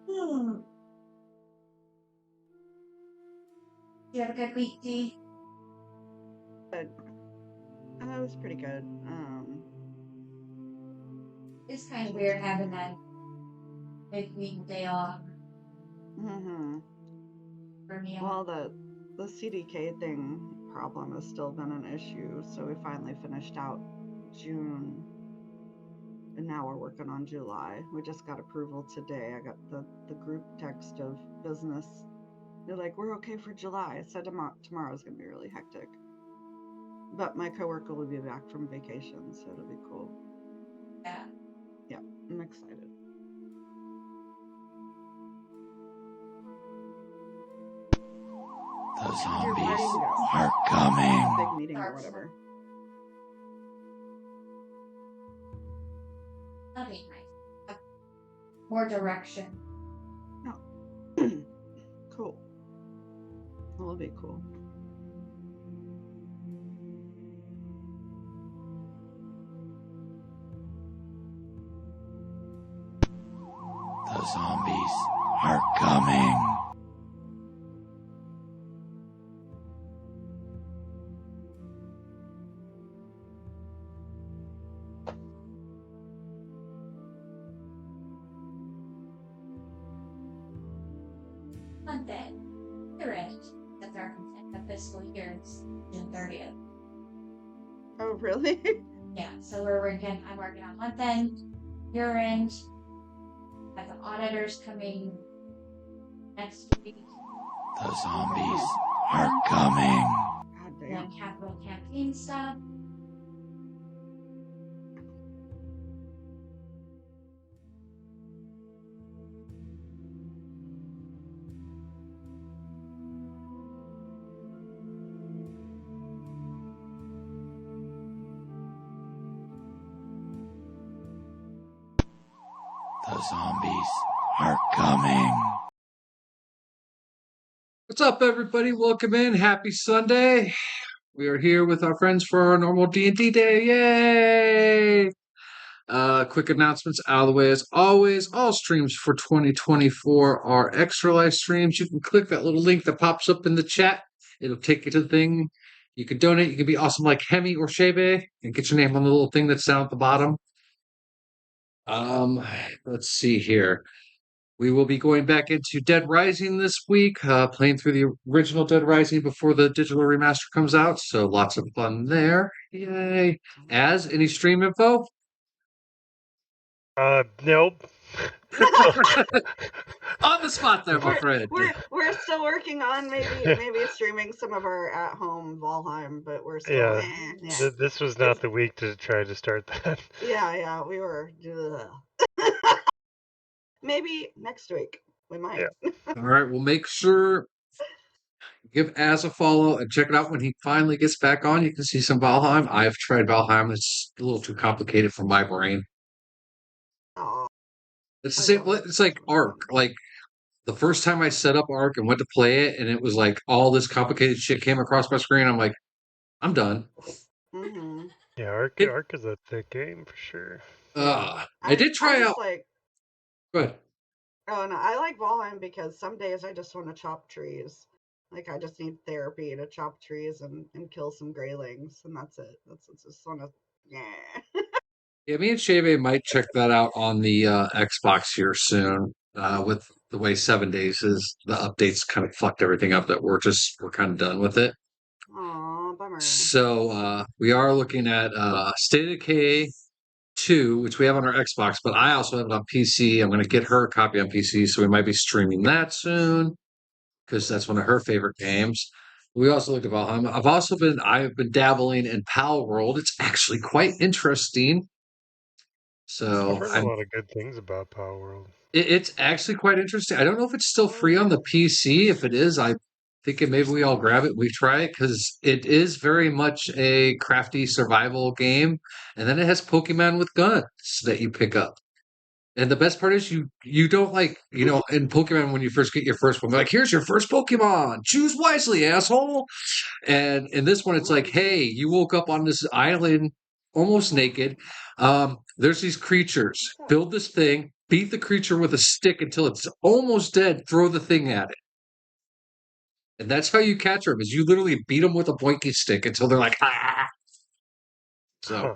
Hmm. You have a good week, Dee? But it was pretty good. It's kind of weird having that midweek day off hmm for me. Well, the CDK thing problem has still been an issue, so we finally finished out June, and now we're working on July. We just got approval today. I got the group text of business. They're like, we're okay for July. I said tomorrow's gonna be really hectic, but my coworker will be back from vacation, so it'll be cool. Yeah. Yeah, I'm excited. The You're ready zombies to go. are coming. Big meeting or whatever. That'd be nice. More direction. No. Cool. That'll be cool. The zombies are coming. Month end. Year end. That's our the fiscal year. It's June 30th. Oh, really? Yeah, so I'm working on month end, year end. Have the auditors coming next week. The zombies are coming. God And damn. capital campaign stuff. The zombies are coming. What's up, everybody? Welcome in. Happy Sunday. We are here with our friends for our normal D&D day. Yay! Quick announcements out of the way as always. All streams for 2024 are Extra Life streams. You can click that little link that pops up in the chat. It'll take you to the thing. You can donate. You can be awesome like Hemi or Shebe and get your name on the little thing that's down at the bottom. Let's see here. We will be going back into Dead Rising this week, playing through the original Dead Rising before the digital remaster comes out. So lots of fun there. Yay. Any stream info? Nope. On the spot there, my friend. We're still working on maybe streaming some of our at home Valheim, but we're still yeah. This was not the week to try to start that. Yeah, we were. Maybe next week we might. Yeah. All right, we'll make sure give Az a follow and check it out when he finally gets back on. You can see some Valheim. I've tried Valheim. It's a little too complicated for my brain. Aw, It's the same. It's like Ark. Like the first time I set up Ark and went to play it, and it was like all this complicated shit came across my screen. I'm like, I'm done. Mm-hmm. Yeah, Ark is a thick game for sure. I did try out. Like, Good. oh no, I like Valheim because some days I just want to chop trees. Like I just need therapy to chop trees and kill some greylings, and that's it. That's just want to, yeah. Yeah, me and Shave might check that out on the Xbox here soon. With the way 7 days is, the updates kind of fucked everything up. That we're kind of done with it. Aw, bummer. So we are looking at State of Decay 2, which we have on our Xbox, but I also have it on PC. I'm going to get her a copy on PC, so we might be streaming that soon because that's one of her favorite games. We also looked at Valheim. I've been dabbling in Pal World. It's actually quite interesting. So I've heard a lot of good things about Power World. it's actually quite interesting. I don't know if it's still free on the PC. If it is, I think maybe we all grab it. We try it because it is very much a crafty survival game, and then it has Pokemon with guns that you pick up. And the best part is you don't in Pokemon when you first get your first one, like here's your first Pokemon, choose wisely, asshole. And in this one, it's like, hey, you woke up on this island almost naked. There's these creatures. Build this thing. beat the creature with a stick until it's almost dead, throw the thing at it. And that's how you catch them, is you literally beat them with a boinky stick until they're like, ah. So,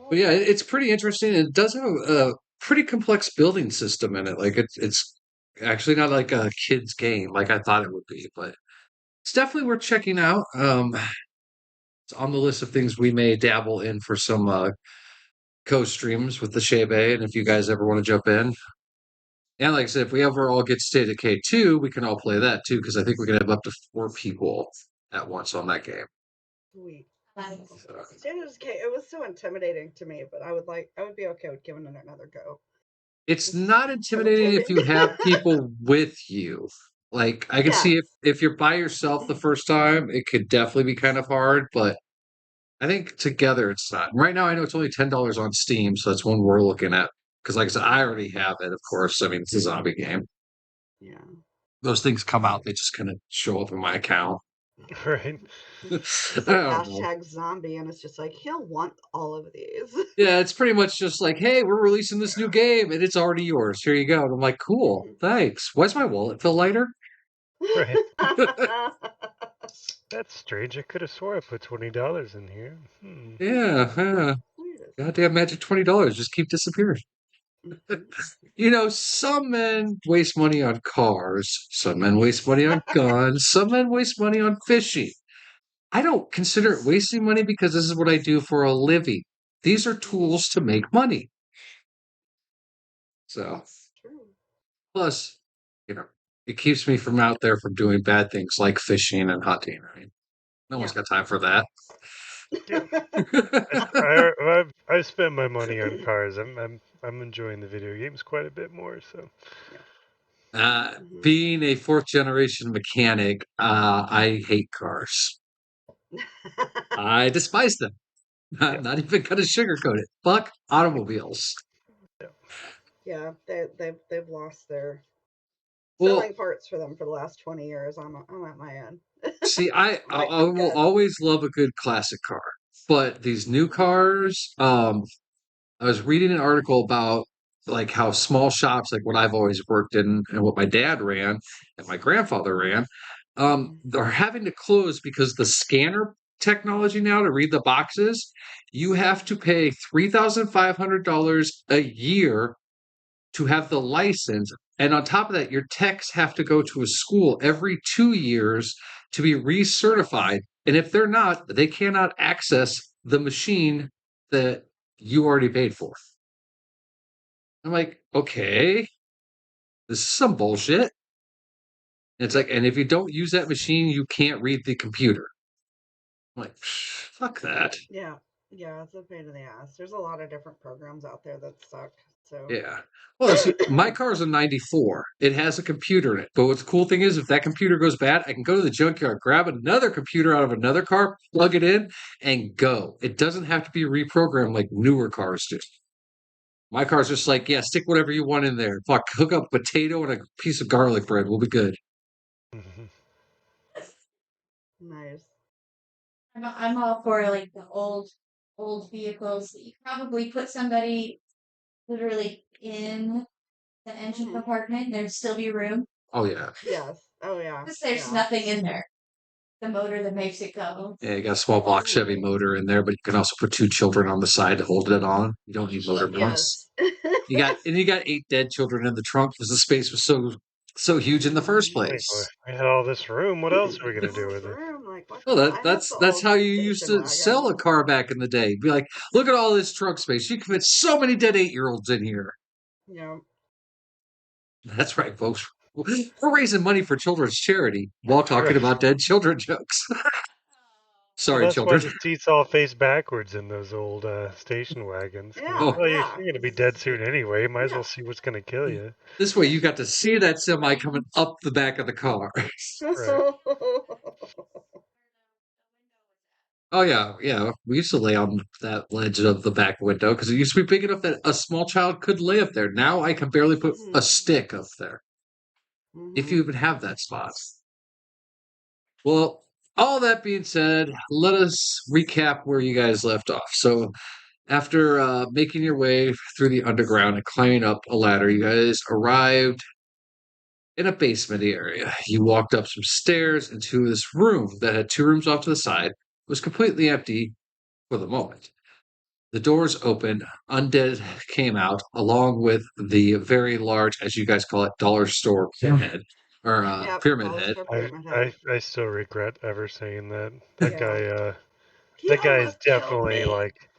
but yeah, it's pretty interesting. It does have a pretty complex building system in it. Like it's actually not like a kid's game like I thought it would be, but it's definitely worth checking out. It's on the list of things we may dabble in for some co-streams with the Shebe, and if you guys ever want to jump in. And like I said, if we ever all get State of K2, we can all play that too, because I think we can have up to 4 people at once on that game. Sweet. Nice. State of Decay, it was so intimidating to me, but I would be okay with giving it another go. It's not intimidating if you have people with you. Like I can see if you're by yourself the first time, it could definitely be kind of hard, but I think together it's not. Right now I know it's only $10 on Steam, so that's one we're looking at. Because like I said, I already have it, of course. I mean, it's a zombie game. Yeah. Those things come out, they just kind of show up in my account. Right. It's like hashtag zombie, and it's just like, he'll want all of these. Yeah, it's pretty much just like, hey, we're releasing this new game, and it's already yours. Here you go. And I'm like, cool, thanks. Why's my wallet feel lighter? Right. That's strange. I could have swore I put $20 in here. Yeah. Goddamn magic $20 just keep disappearing. You know, some men waste money on cars, some men waste money on guns, some men waste money on fishing. I don't consider it wasting money because this is what I do for a living. These are tools to make money. So, plus, you know, it keeps me from out there from doing bad things like fishing and hunting. Right? No one's got time for that. I've spent my money on cars. I'm enjoying the video games quite a bit more. So, being a 4th generation mechanic, I hate cars. I despise them. I'm not even going to sugarcoat it. Fuck automobiles. Yeah, they've lost their selling parts for them for the last 20 years. I'm at my end. See, I will always love a good classic car, but these new cars, I was reading an article about like how small shops, like what I've always worked in and what my dad ran and my grandfather ran, are having to close because the scanner technology now to read the boxes, you have to pay $3,500 a year to have the license. And on top of that, your techs have to go to a school every 2 years to be recertified. And if they're not, they cannot access the machine that you already paid for. I'm like, okay, this is some bullshit. And it's like, and if you don't use that machine, you can't read the computer. I'm like, fuck that. Yeah, it's a pain in the ass. There's a lot of different programs out there that suck. So yeah. Well, see, my car's a 94. It has a computer in it. But what's the cool thing is, if that computer goes bad, I can go to the junkyard, grab another computer out of another car, plug it in, and go. It doesn't have to be reprogrammed like newer cars do. My car's just like, yeah, stick whatever you want in there. Fuck, hook up a potato and a piece of garlic bread. We'll be good. Nice. I'm all for like the old vehicles that you probably put somebody literally in the engine compartment and there'd still be room. Oh yeah. Yes. Oh yeah. Because there's nothing in there. The motor that makes it go. Yeah, you got a small block Chevy motor in there, but you can also put 2 children on the side to hold it on. You don't need motor mounts. You got 8 dead children in the trunk because the space was so huge in the first place. We had all this room. What else are we gonna do with it? Well, that's how you used to sell a car back in the day. Be like, look at all this trunk space. You can fit so many dead 8-year-olds in here. Yeah. That's right, folks. We're raising money for children's charity while talking about dead children jokes. Sorry, children. That's why the seats all face backwards in those old station wagons. Yeah, well, you're going to be dead soon anyway. Might as well see what's going to kill you. This way, you got to see that semi coming up the back of the car. Right. Oh yeah. We used to lay on that ledge of the back window because it used to be big enough that a small child could lay up there. Now I can barely put a stick up there, if you even have that spot. Well, all that being said, let us recap where you guys left off. So, After making your way through the underground and climbing up a ladder, you guys arrived in a basement area. You walked up some stairs into this room that had two rooms off to the side. It was completely empty for the moment. The doors opened, undead came out, along with the very large, as you guys call it, dollar store pyramid or Yep, pyramid dollar head. store I, pyramid I head. I still regret ever saying that. That Yeah. guy He that guy is almost killed definitely me. like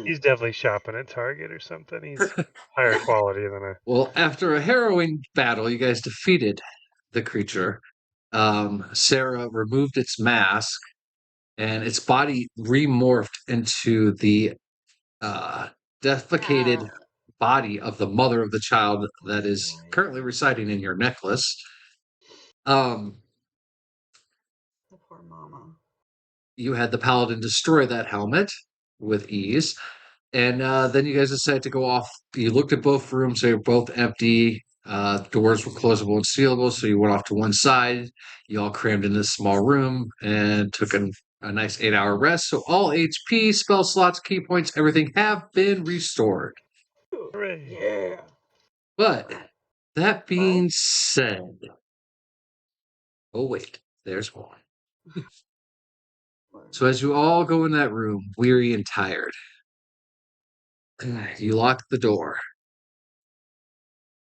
he's definitely shopping at Target or something. He's higher quality than a Well, after a harrowing battle, you guys defeated the creature. Sarah removed its mask, and its body remorphed into the uh, defecated Wow. body of the mother of the child that is Right. currently residing in your necklace. Um, The poor mama. you had the paladin destroy that helmet with ease. And then you guys decided to go off. You looked at both rooms, they were both empty. Doors were closable and sealable, so you went off to one side. You all crammed in this small room and took a nice 8-hour rest. So all HP, spell slots, key points, everything have been restored. hooray. Yeah. But that being said, oh, wait, there's more. So as you all go in that room, weary and tired, you lock the door.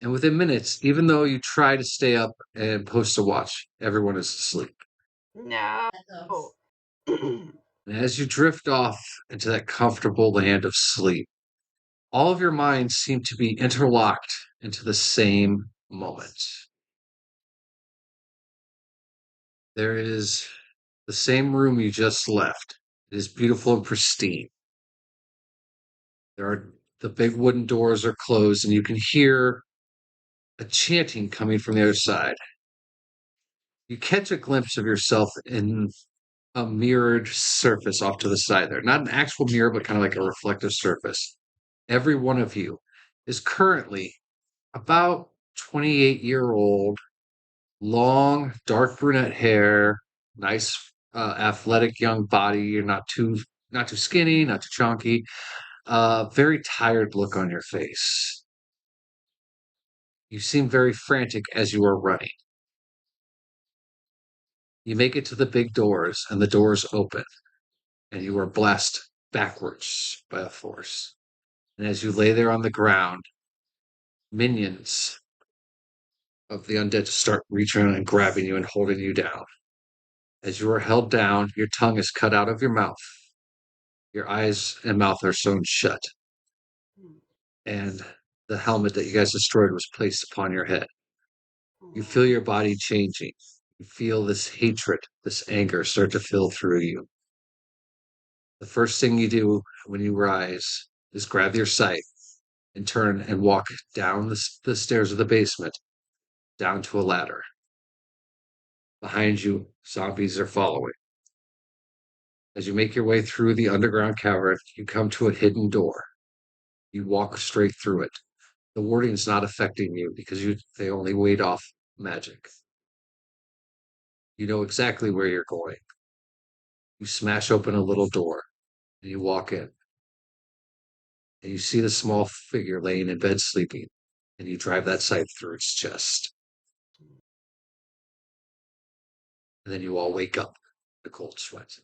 And within minutes, even though you try to stay up and post a watch, everyone is asleep. No. And as you drift off into that comfortable land of sleep, all of your minds seem to be interlocked into the same moment. There is the same room you just left. It is beautiful and pristine. The big wooden doors are closed, and you can hear a chanting coming from the other side. You catch a glimpse of yourself in a mirrored surface off to the side there. Not an actual mirror, but kind of like a reflective surface. Every one of you is currently about 28-year-old, long, dark brunette hair, nice, athletic young body. You're not too skinny, not too chunky. Very tired look on your face. You seem very frantic as you are running. You make it to the big doors, and the doors open, and you are blasted backwards by a force. And as you lay there on the ground, minions of the undead start reaching out and grabbing you and holding you down. As you are held down, your tongue is cut out of your mouth. Your eyes and mouth are sewn shut. And the helmet that you guys destroyed was placed upon your head. You feel your body changing. You feel this hatred, this anger start to fill through you. The first thing you do when you rise is grab your scythe and turn and walk down the stairs of the basement, down to a ladder. Behind you, zombies are following. As you make your way through the underground cavern, you come to a hidden door. You walk straight through it. The warding's not affecting you because they only ward off magic. You know exactly where you're going. You smash open a little door and you walk in. And you see the small figure laying in bed sleeping, and you drive that scythe through its chest. And then you all wake up in a cold sweat.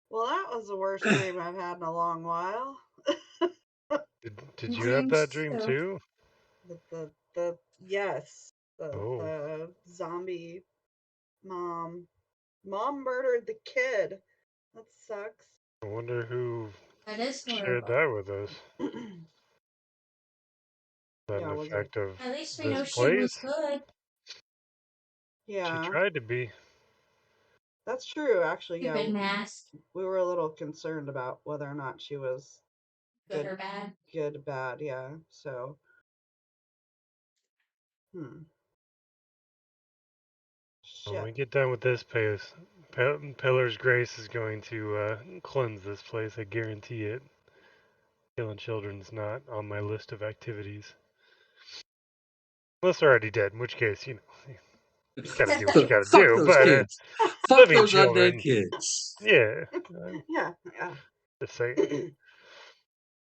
Well, that was the worst dream I've had in a long while. Did you have that Dreams dream too. too? The yes, Oh, the zombie mom murdered the kid. That sucks. I wonder who That is shared horrible. that with us. Is that an Yeah, was it? effect of At least we this know she was place? good. She Yeah, tried to be. that's true. Actually, yeah, Stupid mask. we were a little concerned about whether or not she was Good or bad. good, bad. Yeah. So, hmm. When we Shit. get done with this place, Pillar's Grace is going to cleanse this place. I guarantee it. Killing children's not on my list of activities. Unless they're already dead, in which case, You gotta do what you gotta Fuck do, those but kids. Fuck living those undead children, kids. yeah. Yeah. Just saying.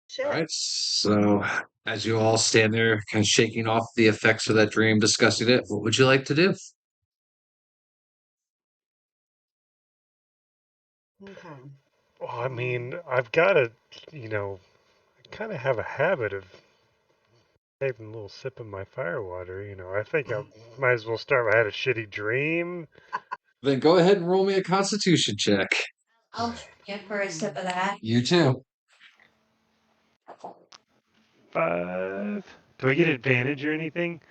Shit. All right. So as you all stand there, kind of shaking off the effects of that dream, discussing it, what would you like to do? Okay. Well, I mean, I've got to, I kind of have a habit of taking a little sip of my fire water. I think I might as well start. I had a shitty dream. Then go ahead and roll me a Constitution check. I'll try it for a sip of that. You too. 5. Do I get advantage or anything?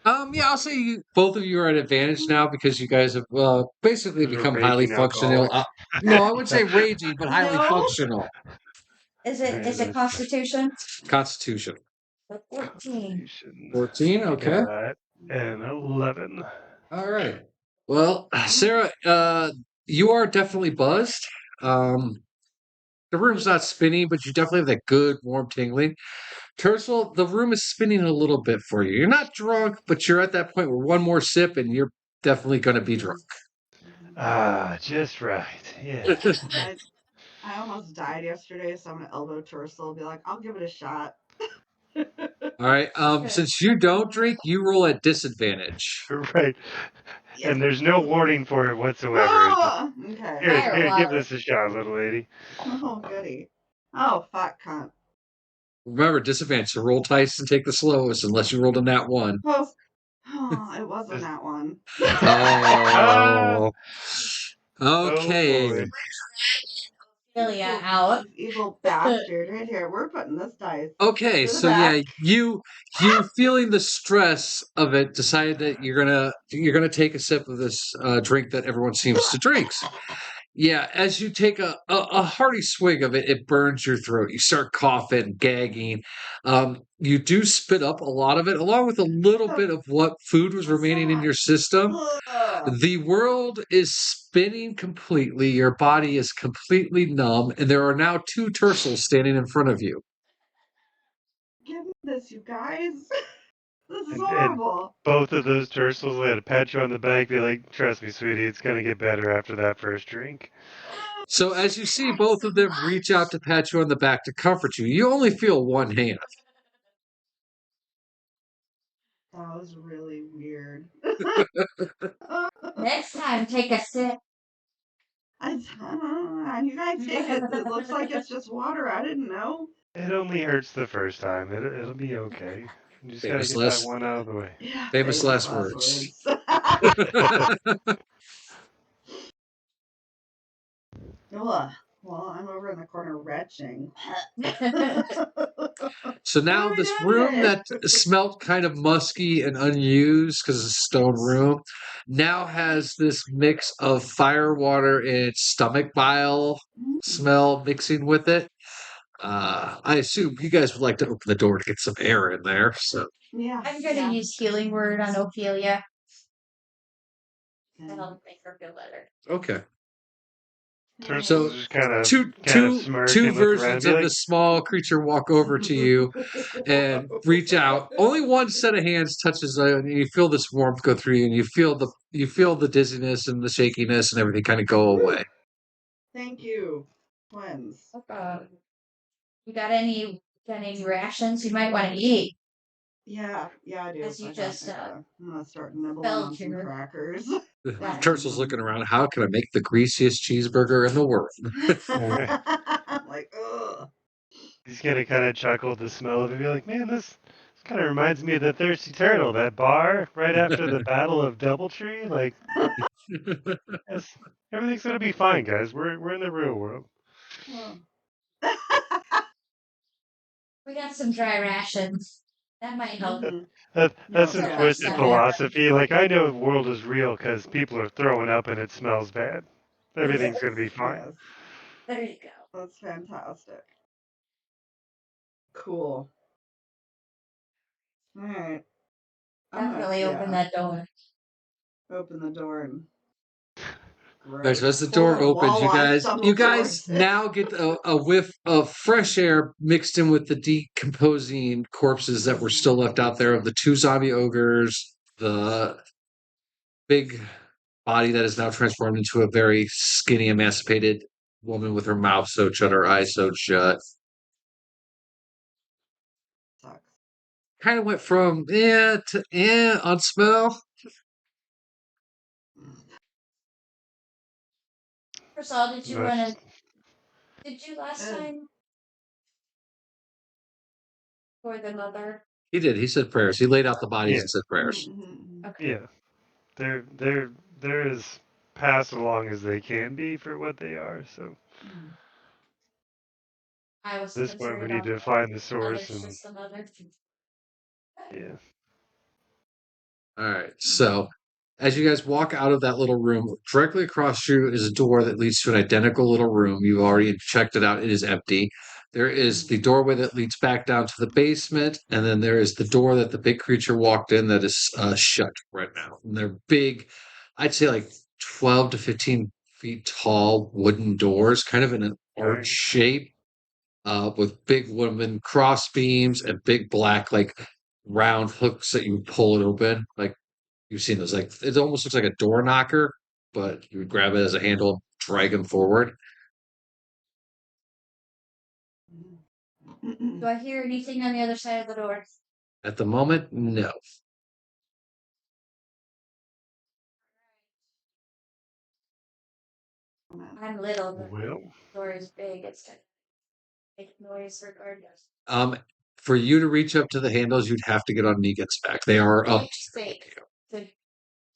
Yeah, I'll say both of you are at advantage now because you guys have basically Because we're become highly raging functional. alcoholics. No, I would say raging, but highly No. functional. Is it Constitution? Constitution. 14. Constitution. 14, I okay. got an 11. All right. Well, Sarah, you are definitely buzzed. The room's not spinning, but you definitely have that good warm tingling. Tercel, the room is spinning a little bit for you. You're not drunk, but you're at that point where one more sip and you're definitely going to be drunk. Ah, just right. Yeah. I almost died yesterday, so I'm gonna elbow Tercel, be like, I'll give it a shot. All right. Since you don't drink, you roll at disadvantage. Right. Yeah. And there's no warning for it whatsoever. Oh, okay. Here, give this a shot, little lady. Oh, goody. Oh, fuck, cunt. Remember, disadvantage. So roll dice and take the slowest, unless you rolled a nat one. Oh, it wasn't that one. Oh. Okay. Oh boy. Ophelia out. Evil bastard. Right here. We're putting this dice. Okay, to the so yeah, back. you feeling the stress of it, decided that you're gonna take a sip of this drink that everyone seems to drink. Yeah, as you take a hearty swig of it, it burns your throat. You start coughing, gagging. You do spit up a lot of it, along with a little bit of what food was remaining in your system. Ugh. The world is spinning completely. Your body is completely numb, and there are now two Tercels standing in front of you. Give me this, you guys. This is And horrible. both of those Tercels had to pat you on the back, be like, trust me, sweetie, it's gonna get better after that first drink. So as you see both of them reach out to pat you on the back to comfort you, you only feel one hand. That was really weird. Next time, take a sip. You guys take it. It looks like it's just water. I didn't know. It only hurts the first time. It'll be okay. You just gotta Famous get that last one out of the way. Yeah, famous last words. Ugh. Well, I'm over in the corner retching. So now What are we this doing room today? that smelt kind of musky and unused because it's a stone room now has this mix of fire water and stomach bile smell mixing with it. I assume you guys would like to open the door to get some air in there. So Yeah. I'm gonna use healing word on Ophelia to Okay. help make her feel better. okay. Tercels So just kind of smirk two and look around and versions be of like, this small creature walk over to you and reach out. Only one set of hands touches, and you feel this warmth go through you, and you feel the dizziness and the shakiness and everything kind of go away. Thank you, twins. You got any rations you might want to eat? Yeah, I do. As you I'm gonna start nibbling fell on some here. crackers. Tercel's looking around. How can I make the greasiest cheeseburger in the world? I'm like, ugh. he's gonna kind of chuckle at the smell of it, be like, man, this kind of reminds me of the Thirsty Turtle, that bar right after the Battle of Doubletree. Like, yes, everything's gonna be fine, guys. We're in the real world. We got some dry rations. That might help. Mhm. That's some Yeah. twisted Yeah. philosophy. Like, I know the world is real because people are throwing up and it smells bad. Everything's gonna be fine. Yes, There you go. that's fantastic. Cool. All right. Definitely open that door. Open the door and. As the door opens, you guys now get a whiff of fresh air mixed in with the decomposing corpses that were still left out there of the two zombie ogres, the big body that is now transformed into a very skinny, emancipated woman with her mouth sewed shut, her eyes sewed shut. Sucks. Kind of went from to on smell. Prasad, did you want That's to? Did you last Uh, time for the mother? He did. He said prayers. He laid out the bodies Yeah. and said prayers. mhm. Okay. yeah. They're as passed along as they can be for what they are. So I was at this point, we concerned need about to find the the source mother's and just the mother. yeah. All right. So, as you guys walk out of that little room, directly across you is a door that leads to an identical little room. You've already checked it out. It is empty. There is the doorway that leads back down to the basement, and then there is the door that the big creature walked in that is shut right now. And they're big, I'd say like 12 to 15 feet tall wooden doors, kind of in an arch Right. shape, with big wooden cross beams and big black, like round hooks that you pull it open. Like you've seen those. Like it almost looks like a door knocker, but you would grab it as a handle, drag them forward. Do I hear anything on the other side of the door? At the moment, no. I'm little, but Well, the door is big. It's gonna make noise regardless. For you to reach up to the handles, you'd have to get on Negan's back. They are up. It's big. It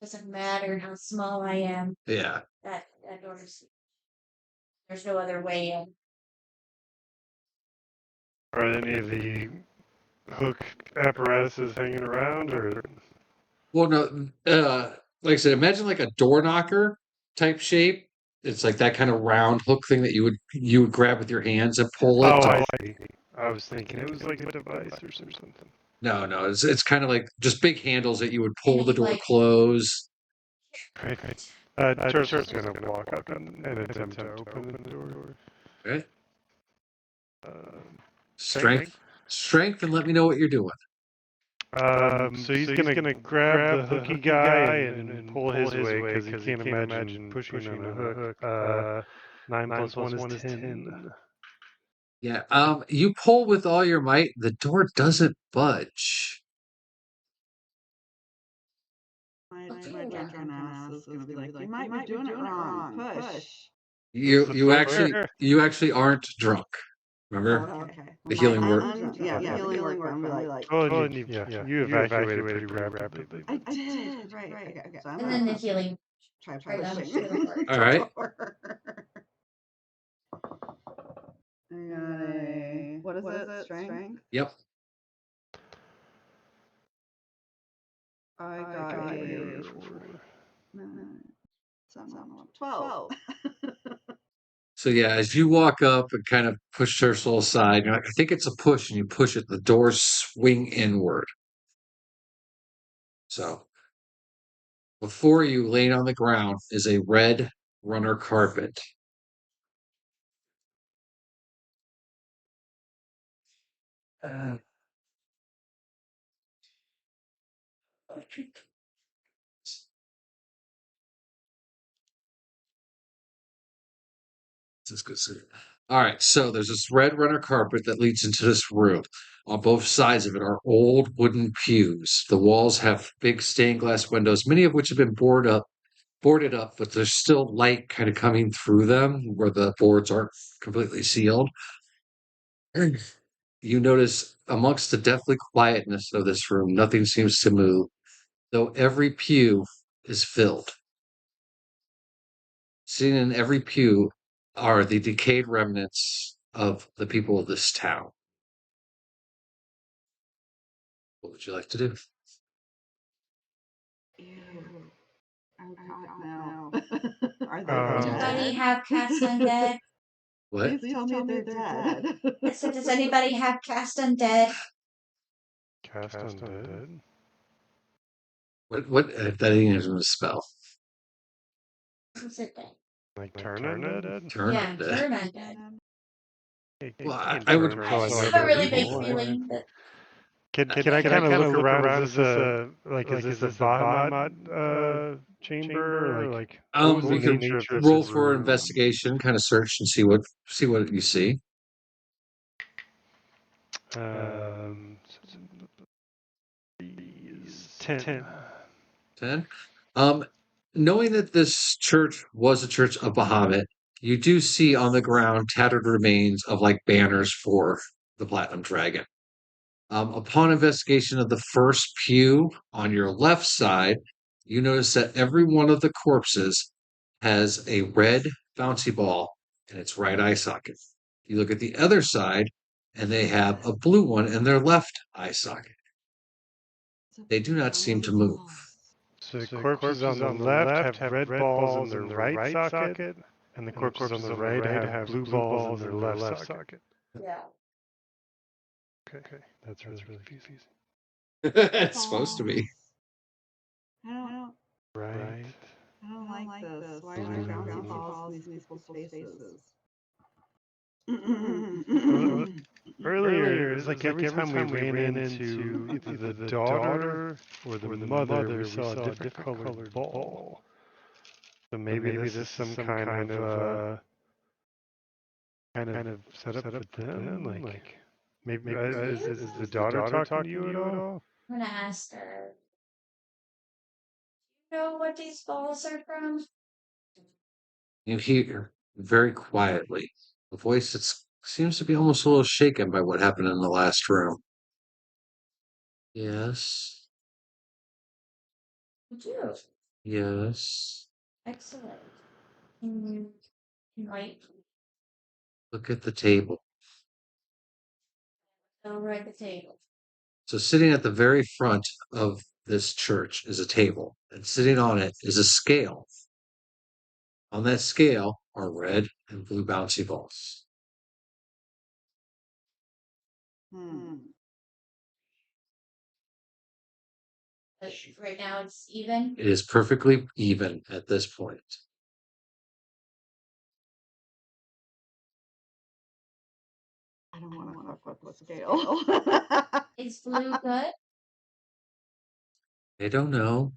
doesn't matter how small I am. Yeah. That door is. There's no other way in. are any of the hook apparatuses hanging around, or Well, no. Like I said, imagine like a door knocker type shape. It's like that kind of round hook thing that you would grab with your hands and pull it. oh, I see. I was thinking it was like a device or something. No. It's kind of like just big handles that you would pull And the he, door like, close. Right. Churchill's gonna walk up and attempt to open the door. Okay. Um, Strength, and let me know what you're doing. so he's gonna grab the hooky guy and pull his way because he can't imagine pushing on a hook. 9 + 1 is 10. Yeah. You pull with all your might. The door doesn't budge. My drunken ass is gonna be like, you might be doing it wrong. Push. You actually aren't drunk. Remember? Okay. The healing work. Yeah, the healing work. I'm like, Oh, and you evacuated pretty rapidly. I did. Right. Okay. So I'm and then the healing. try Right on the pushing. healing part. All right. I got a, what is it? Strength? Yep. I got a 12. So yeah, as you walk up and kind of push Tercel aside, you're like, I think it's a push, and you push it, the doors swing inward. So before you, laying on the ground, is a red runner carpet. This is good. All right, so there's this red runner carpet that leads into this room. On both sides of it are old wooden pews. The walls have big stained glass windows, many of which have been boarded up, but there's still light kind of coming through them where the boards aren't completely sealed. And you notice amongst the deathly quietness of this room, nothing seems to move, though every pew is filled. Sitting in every pew are the decayed remnants of the people of this town. What would you like to do? Ew. Oh God, no. Are they Um, Does anybody dead? have cast undead? What? Please tell me they're dead. So does anybody have cast undead? Cast undead. What? That isn't a spell. Who's it dead? Like turn undead? Turn Yeah, undead. turn undead. Well, Can't I would. turn I until just I have a go really big evil. feeling that Can I kind of look around? Is this a Bahamut chamber? Or like what was the You can nature of this roll for room? investigation, kind of search and see what you see. Um, 10. 10. Knowing that this church was a church of Bahamut, you do see on the ground tattered remains of like banners for the Platinum Dragon. Upon investigation of the first pew on your left side, you notice that every one of the corpses has a red bouncy ball in its right eye socket. You look at the other side, and they have a blue one in their left eye socket. They do not seem to move. So the corpses on the left have red balls in their right socket, and the corpses on the right have blue balls in their left socket. Yeah. Okay, that's really confusing. It's supposed to be. Right. I don't like this. Why are there bouncy balls in these people's faces? Earlier, it was like every time we ran into either the daughter or the mother, we saw a different colored ball. So maybe this is some kind of setup for them. Like maybe is the daughter talking to you at all? I'm gonna ask her. You know what these balls are from? You hear very quietly a voice that seems to be almost a little shaken by what happened in the last room. Yes, You do. yes. Excellent. Can you invite Look at the table. over at the table? So, sitting at the very front of this church is a table, and sitting on it is a scale. On that scale are red and blue bouncy balls. Right now it's even. It is perfectly even at this point. I don't want to fuck with the scale. Is blue good? I don't know.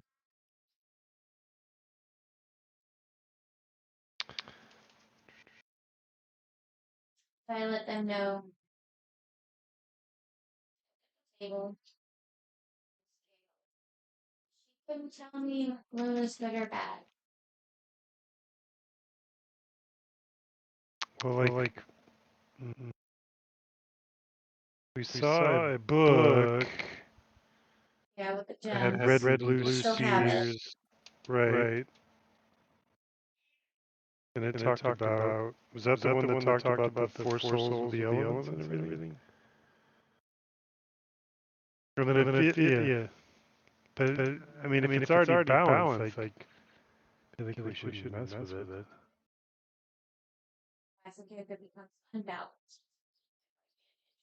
I let them know. Table. She couldn't tell me if blue is good or bad. Well, like we saw a book Yeah, with the that had gems. red, blue Still have it. spheres, right? And it talked about, was that the one that talked about the four souls with the elements and everything? Or then yeah. But I mean, if it's already balanced, like I think we shouldn't mess with it. I think it could become unbalanced.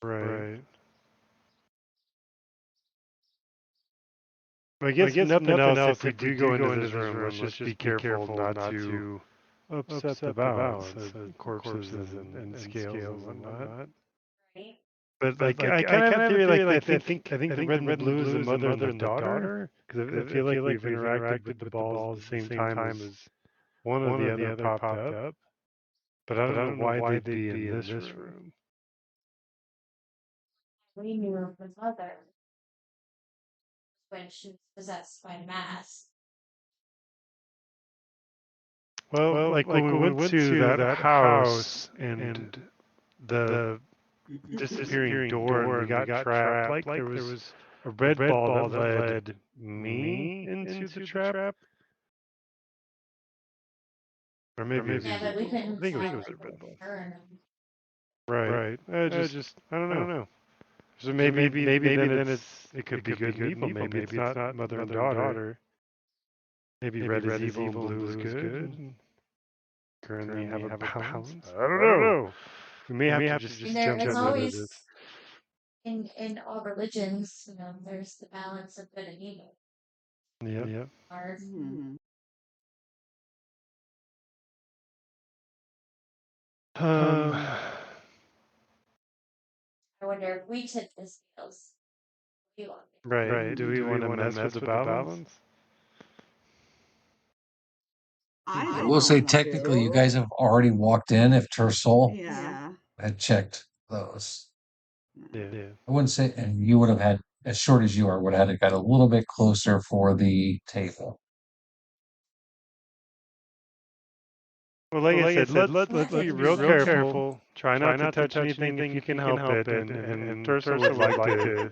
Right. I guess nothing else. If we do go into this room, let's just be careful not to upset the balance of corpses and scales and whatnot. Right? But like, I kind of have a theory. Like, I think the red and the blue is the mother and the daughter. Because I feel like we've interacted with the balls at the same time as one or the other popped up. But I don't know why they'd be in this room. We knew her mother when she was possessed by mass. Well, like when we went to that house and the disappearing door and we got trapped, like there was a red ball that led me into the trap. Or maybe it was, Yeah, but we I couldn't think it tell was a like, red ball. her and Right. I don't know. So maybe then it could be good and evil. Maybe it's not mother and daughter. Maybe red is evil and blue is good. And currently have a balance. I don't know. We may have to just and there jump it's into always this. in all religions, there's the balance of good and evil. Yeah. Ours. Um. I wonder if we tip the scales, Right. Do we want to mess with the balance? I I will say technically you guys have already walked in if Tersoul Yeah. had checked those. Yeah. I wouldn't say, and you would have had, as short as you are, would have had to got a little bit closer for the table. Well, like I said, let's be real careful. Try not to touch anything if you can help it. And Tersa would like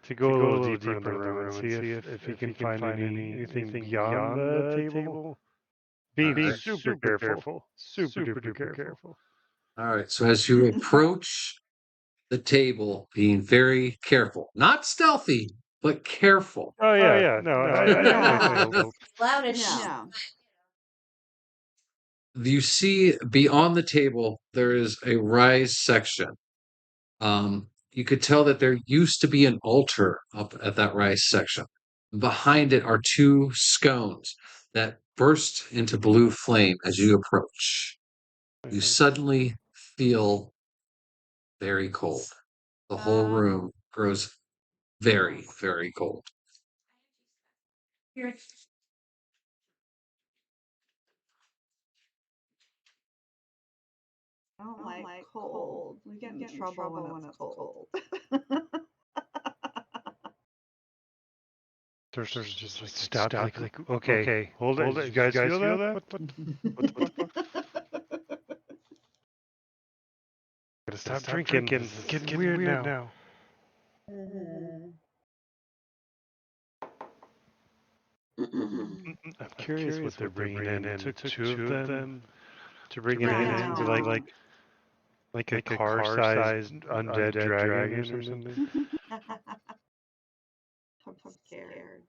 to go a little deeper in the room and see if he can find anything beyond the table. Be super careful. Super duper careful. All right. So as you approach the table, being very careful, not stealthy, but careful. Oh yeah. No, I definitely feel Loud as Yeah. You see beyond the table, there is a rise section. You could tell that there used to be an altar up at that rise section. Behind it are two scones that burst into blue flame as you approach. You suddenly feel very cold. The whole room grows very, very cold. You're I don't like cold. We get in trouble when it's cold. Tersa's just like stopped. Like okay, hold it. You guys feel that? What the fuck? Gotta stop drinking. It's getting weird now. I'm curious what they're bringing in. It took two of them to bring it in into like a car-sized undead dragon or something. I'm scared.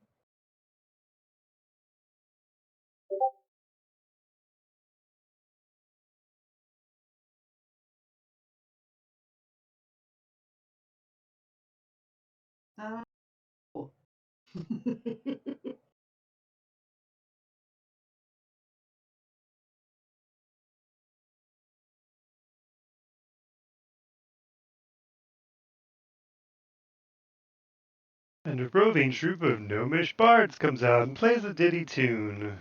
Oh. And a roving troop of gnomish bards comes out and plays a ditty tune.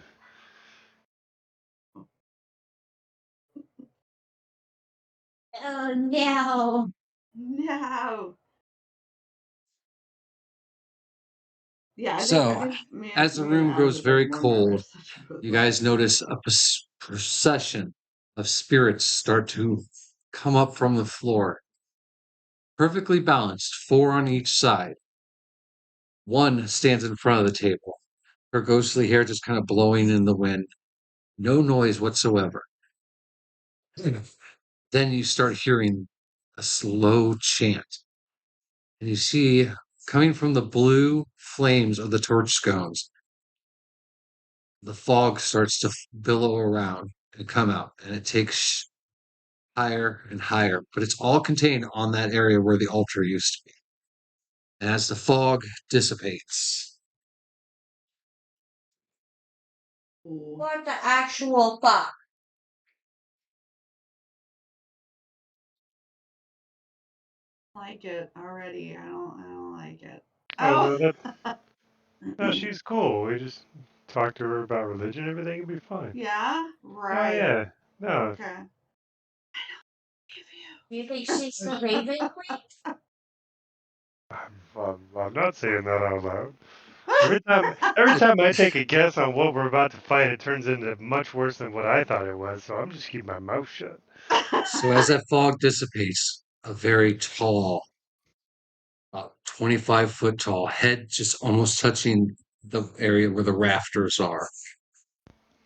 oh no. No. Yeah, I So, think me as the me room and grows Alex have very been more cold, nervous than Truth you guys lately. notice a procession of spirits start to come up from the floor. Perfectly balanced, four on each side. One stands in front of the table, her ghostly hair just kind of blowing in the wind. No noise whatsoever. Then you start hearing a slow chant. And you see, coming from the blue flames of the torch scones, the fog starts to billow around and come out. And it takes higher and higher, but it's all contained on that area where the altar used to be. And as the fog dissipates, Ooh. What the actual fuck? Like it already. I don't like it. Oh no, Oh. no, she's cool. We just talk to her about religion. Everything will be fine. Yeah. Oh Right. yeah, no. Okay. Do you think she's the Raven Queen? I'm not saying that out loud. Every time I take a guess on what we're about to fight, it turns into much worse than what I thought it was. So I'm just keeping my mouth shut. so as that fog dissipates, a very tall, about 25-foot tall head just almost touching the area where the rafters are.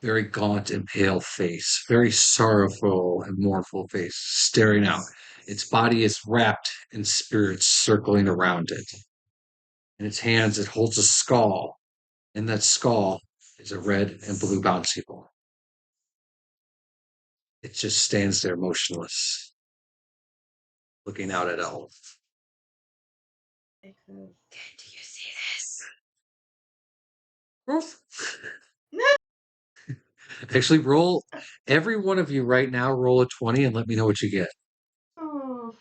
Very gaunt and pale face, very sorrowful and mournful face, staring out. Its body is wrapped in spirits circling around it. In its hands, it holds a skull. In that skull is a red and blue bouncy ball. It just stands there motionless, looking out at Elf. Do you see this? Actually, roll every one of you right now. Roll a 20 and let me know what you get. Oh.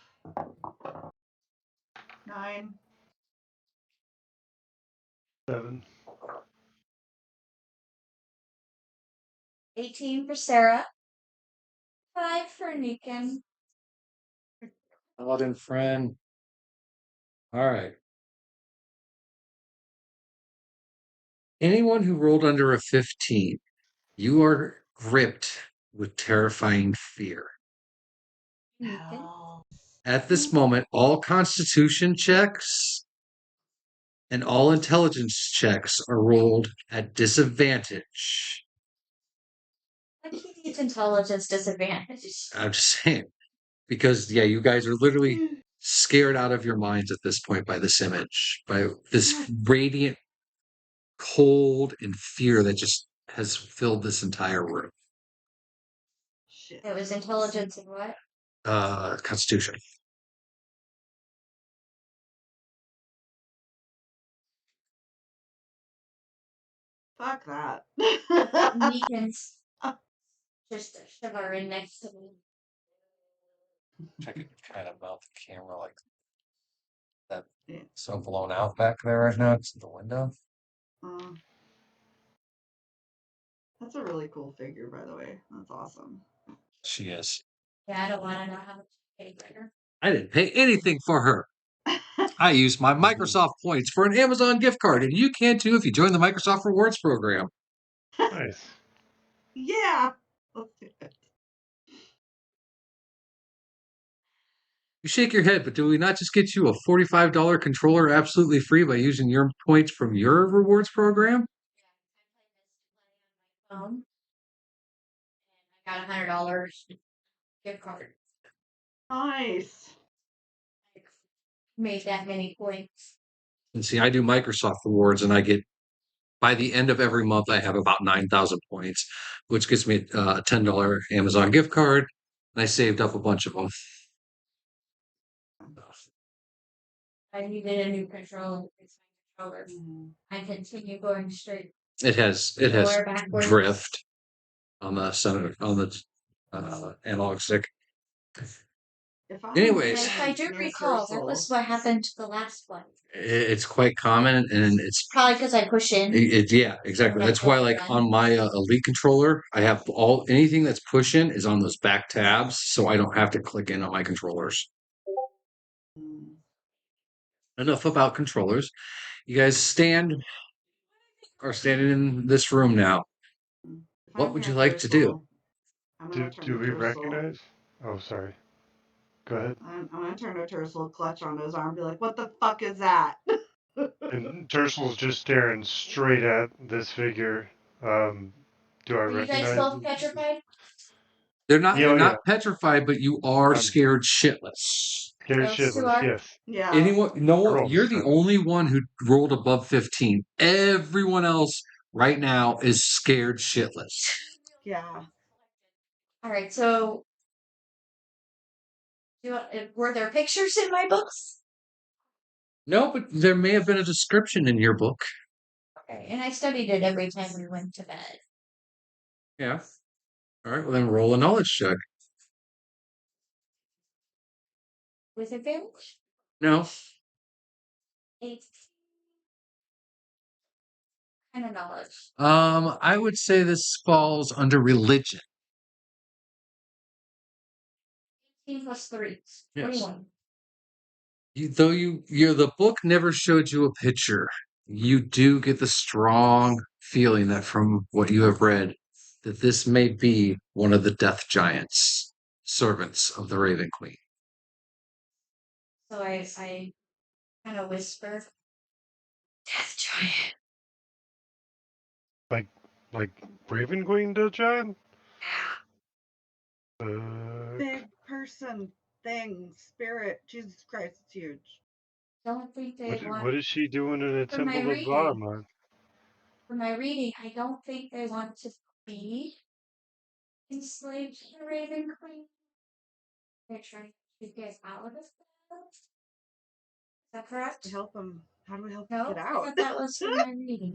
9. 7. 18 for Sarah. 5 for Nikan. Paladin friend. All right. Anyone who rolled under a 15, you are gripped with terrifying fear. Nikan. Hell. At this moment, all constitution checks and all intelligence checks are rolled at disadvantage. I keep its intelligence disadvantage. I'm just saying, because, yeah, you guys are literally scared out of your minds at this point by this image, by this radiant cold and fear that just has filled this entire room. Shit. It was intelligence and what? Constitution. Fuck that. Nikan's just shove her in next to me. I could kind of mount the camera like that. Yeah. So blown out back there right now. It's the window. That's a really cool figure, by the way. That's awesome. She is. Yeah, I don't want to know how much you paid for her. I didn't pay anything for her. I used my Microsoft points for an Amazon gift card, and you can too if you join the Microsoft Rewards program. Nice. Yeah. Let's do it. You shake your head, but do we not just get you a $45 controller absolutely free by using your points from your rewards program? Phone. And I got $100 gift card. Nice. Made that many points. And see, I do Microsoft Rewards, and I get, by the end of every month, I have about 9,000 points, which gets me a $10 Amazon gift card, and I saved up a bunch of them. I needed a new controller. It's my controller. Mhm. I continue going straight. It has Lower backwards. drift on the center on the analog stick. If I Anyways. If I do recall, that was what happened to the last one. It's quite common, and it's Probably because I push in. yeah, exactly. That's why, like on my Elite controller, I have anything that's pushing is on those back tabs, so I don't have to click in on my controllers. Enough about controllers. You guys are standing in this room now. What would you like to do? I'm gonna Do, turn do to we Tercel. recognize? Oh, sorry. Go ahead. I'm gonna turn to Tercel, clutch onto his arm, and be like, "What the fuck is that?" And Tersel's just staring straight at this figure. Do I Are you guys recognize? both petrified? They're not. Yeah, You're oh, not yeah. petrified, but you are I'm scared shitless. scared Those two shitless. are? Yes. Yeah. Anyone? No I one. rolled a You're the 7. only one who rolled above 15. Everyone else right now is scared shitless. Yeah. All right. So, were there pictures in my books? No, but there may have been a description in your book. Okay. And I studied it every time we went to bed. Yeah. All right. Well, then roll a knowledge check. With advantage? No. 8. Kind of knowledge. I would say this falls under religion. 18 plus 3. Yes. 21. The book never showed you a picture, you do get the strong feeling that from what you have read, that this may be one of the death giants, servants of the Raven Queen. So I kind of whisper, Death Giant. Like Raven Queen does, John? Big person thing, spirit. Jesus Christ, it's huge. Don't think they want. What is she doing in a For my temple of reading. Bahman? For my reading, I don't think they want to be enslaved to the Raven Queen. They're trying to get out of that. Is that correct? Help him. How do we help No, him get I out? thought that was for my reading.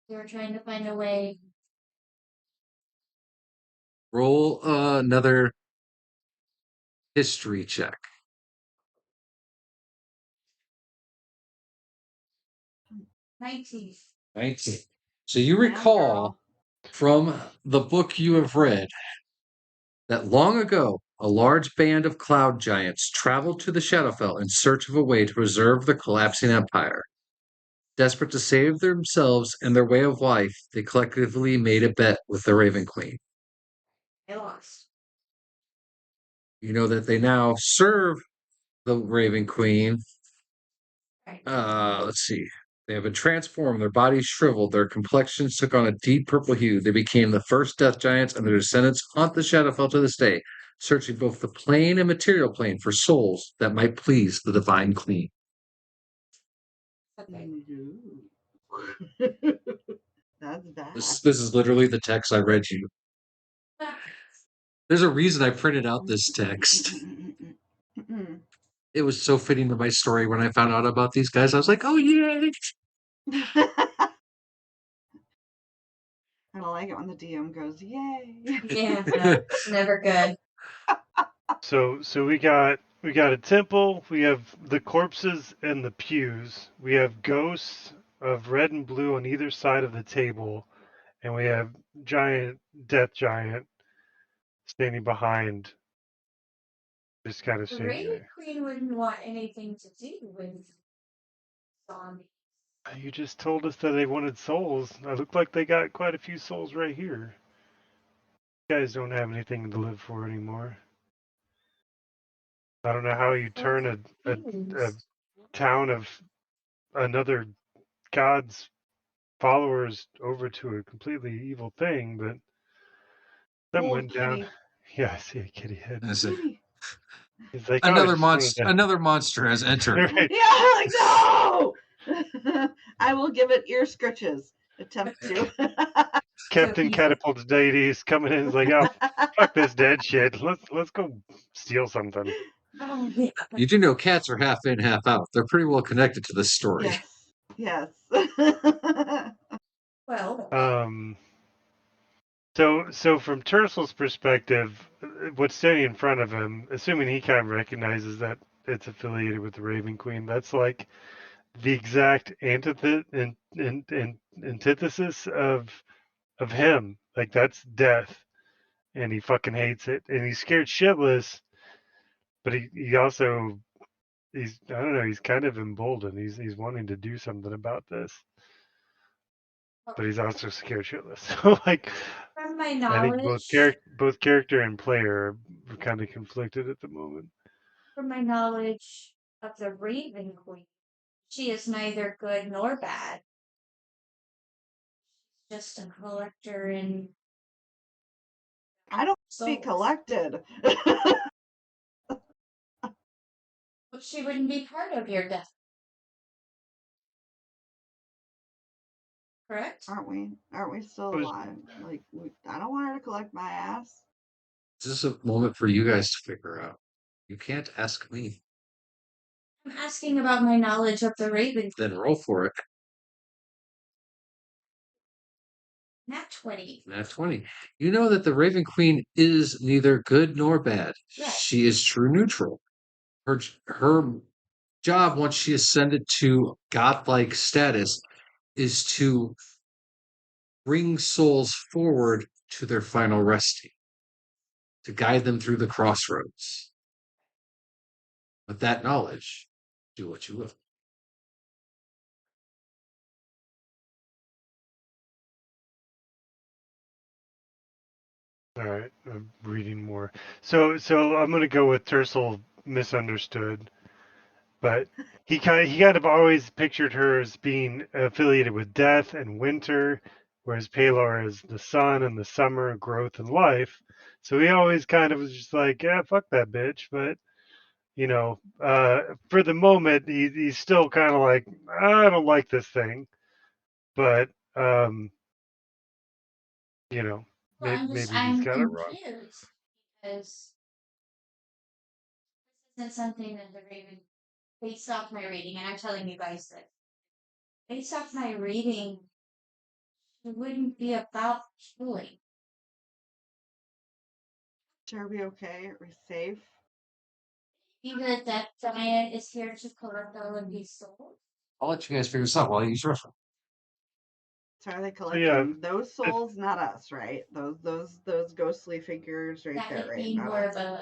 They were trying to find a way. Roll another history check. 19. 19. So you Damn, recall girl. from the book you have read that long ago a large band of cloud giants traveled to the Shadowfell in search of a way to preserve the collapsing empire. Desperate to save themselves and their way of life, they collectively made a bet with the Raven Queen. I lost. You know that they now serve the Raven Queen. Right. Let's see. They have been transformed, their bodies shriveled, their complexions took on a deep purple hue. They became the first death giants, and their descendants haunt the Shadowfell to this day, searching both the plane and material plane for souls that might please the Divine Queen. Okay. That's bad. This is literally the text I read you. There's a reason I printed out this text. It was so fitting to my story when I found out about these guys. I was like, oh, yay! I like it when the DM goes, yay. Yeah, it's never good. So we got a temple. We have the corpses and the pews. We have ghosts of red and blue on either side of the table, and we have death giant standing behind this kind of The staging Raven there. Queen wouldn't want anything to do with zombies. You just told us that they wanted souls. It looked like they got quite a few souls right here. You guys don't have anything to live for anymore. I don't know how you turn a town of another god's followers over to a completely evil thing, but something went down. Kitty. Yeah, I see a kitty head. Kitty. He's like, oh, I just wanted to. Another monster has entered. Right. Yeah, like, no! I will give it ear scritches. Attempt to. Captain Catapult's deities coming in. He's like, oh, fuck this dead shit. Let's go steal something. Oh, yeah. You do know cats are half in, half out. They're pretty well connected to this story. Yes. Well, So from Tersel's perspective, what's standing in front of him, assuming he kind of recognizes that it's affiliated with the Raven Queen, that's like the exact antithesis of him. Like that's death, and he fucking hates it, and he's scared shitless. But he also he's I don't know, he's kind of emboldened. He's wanting to do something about this, but he's also scared shitless. So like, from my I think knowledge, both character and player are kind of conflicted at the moment. from my knowledge of the Raven Queen, she is neither good nor bad. Just a collector and I don't be souls. collected. But she wouldn't be part of your death. Correct? Aren't we? Aren't we still alive? Like, I don't want her to collect my ass. This is a moment for you guys to figure out. You can't ask me. I'm asking about my knowledge of the Raven. Then roll for it. Nat 20. Nat 20. You know that the Raven Queen is neither good nor bad. Right. She is true neutral. Her job, once she ascended to godlike status, is to bring souls forward to their final resting, to guide them through the crossroads. With that knowledge, do what you will. All right, I'm reading more. So I'm gonna go with Tersel misunderstood, but he kind of always pictured her as being affiliated with death and winter, whereas Palor is the sun and the summer, growth and life. So he always kind of was just like, yeah, fuck that bitch. But for the moment, he's still kind of like, I don't like this thing, but you know, Well, maybe he's I'm got it wrong. confused because this isn't something that the Raven, based off my reading, and I'm telling you guys this, based off my reading, it wouldn't be about killing. Are we okay? Are we safe? Even the death giant is here to collect all of these souls. I'll let you guys figure this out while I use your phone. So are they collecting yeah, those souls, not us, right? Those ghostly figures right That there, would right? be Not more us. of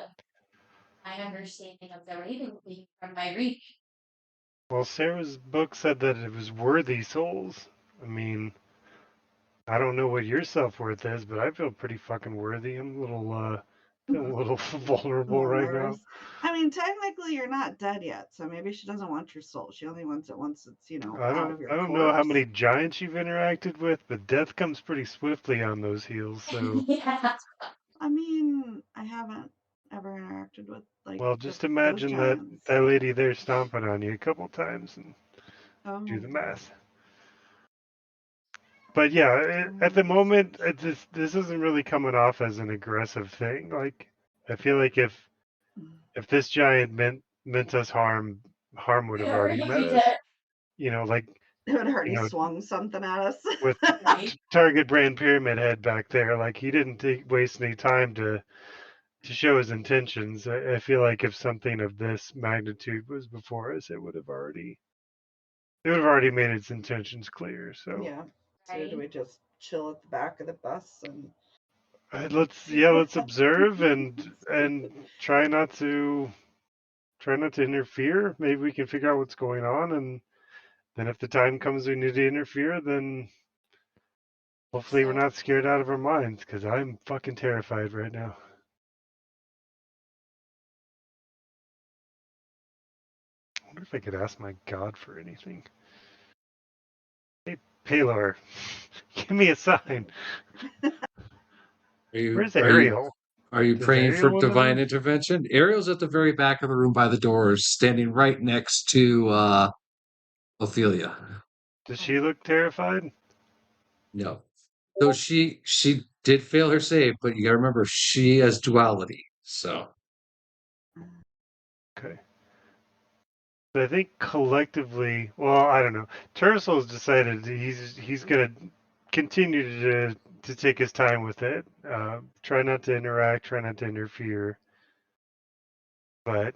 my understanding of the Raven Queen from my reading. well, Sarah's book said that it was worthy souls. I mean, I don't know what your self-worth is, but I feel pretty fucking worthy. I'm feeling a little A vulnerable little right now. nervous. I mean, technically, you're not dead yet, so maybe she doesn't want your soul. She only wants it once it's, out of your I don't know how corpse. many giants you've interacted with, but death comes pretty swiftly on those heels. So, Yeah. I mean, I haven't ever interacted with well, just those imagine that giants. that lady there stomping on you a couple times and do Oh, the math. But yeah, at the moment, this isn't really coming off as an aggressive thing. Like, I feel like if this giant meant us harm would have already met Already us. did. Like, it would you already know, swung something at us. with Right. Target Brand Pyramid Head back there, like he didn't waste any time to show his intentions. I feel like if something of this magnitude was before us, it would have already made its intentions clear. So Yeah. So do Right. we just chill at the back of the bus and let's observe and try not to interfere. Maybe we can figure out what's going on, and then if the time comes we need to interfere, then hopefully we're So not scared out of our minds, because I'm fucking terrified right now. I wonder if I could ask my god for anything. Hey, Paylor, give me a sign. Are you Where's are you Ariel? are you Does praying for Ariel want to divine know? intervention? Ariel's at the very back of the room by the doors, standing right next to Ophelia. Does she look terrified? No. So she did fail her save, but you gotta remember she has duality. So Okay. But I think collectively, well, I don't know. Terso's decided he's gonna continue to take his time with it. Try not to interact, try not to interfere. But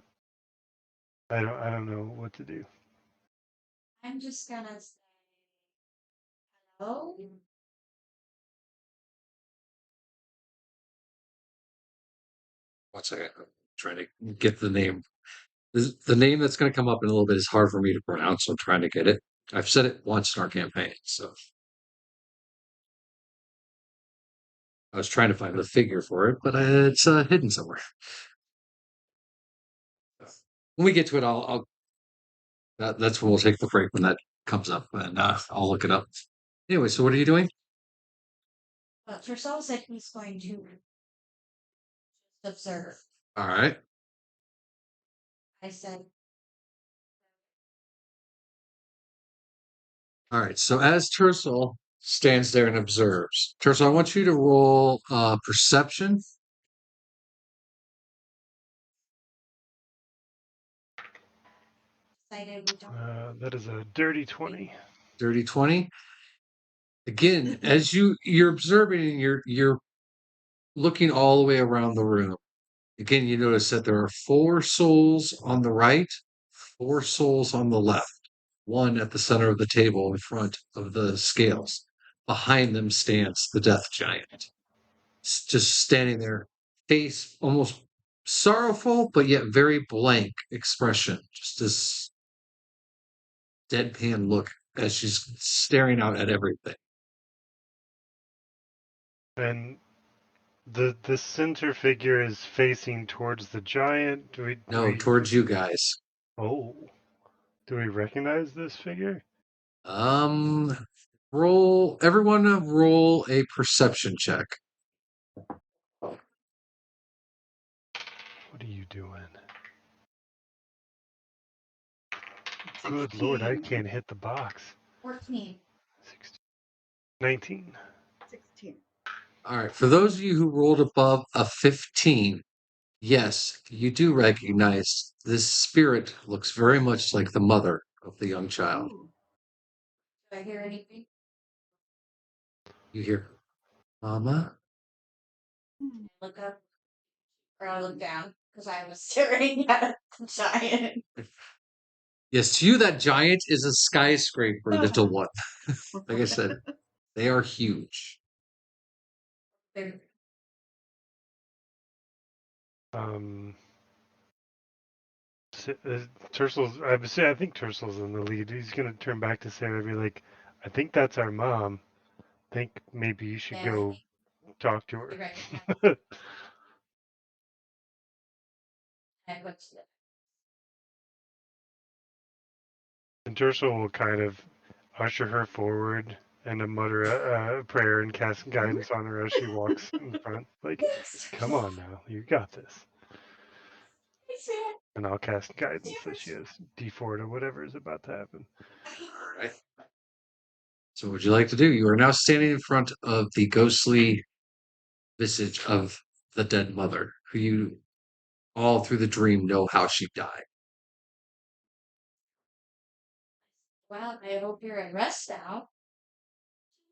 I don't know what to do. I'm just gonna say hello. one second. I'm trying to get the name. The name that's gonna come up in a little bit is hard for me to pronounce, so I'm trying to get it. I've said it once in our campaign, so I was trying to find the figure for it, but it's hidden somewhere. When we get to it, that's when we'll take the break when that comes up, and I'll look it up. Anyway, so what are you doing? But Tercel said he's going to observe. All right. I said, All right. So as Tercel stands there and observes, Tercel, I want you to roll perception. decided we don't. That is a dirty 20. Dirty 20. Again, as you're observing and you're looking all the way around the room. Again, you notice that there are 4 souls on the right, 4 souls on the left, one at the center of the table in front of the scales. Behind them stands the death giant, just standing there, face almost sorrowful, but yet very blank expression, just this deadpan look as she's staring out at everything. And the center figure is facing towards the giant. No, towards you guys. Oh, do we recognize this figure? Um, roll a perception check. What are you doing? Good Lord, I 16. can't hit the box. 14. 16, 19. 16. All right, for those of you who rolled above a 15, yes, you do recognize this spirit looks very much like the mother of the young child. Ooh. Do I hear anything? You hear, Mama? Look up or I look down because I was staring at the giant. Yes, to you, that giant is a skyscraper, Oh. little one. Like I said, They are huge. They're Tersel's. I think Tersel's in the lead. He's gonna turn back to Sarah and be like, "I think that's our mom. I think maybe you should yeah, go talk to you're her." right. And what's the And Tersel will kind of usher her forward and mutter a prayer and cast guidance on her as she walks in front. Like, come on now, you got this. And I'll cast guidance that she has D4 or whatever is about to happen. All right. So what would you like to do? You are now standing in front of the ghostly visage of the dead mother, who you all through the dream know how she died. Well, I hope you're at rest now.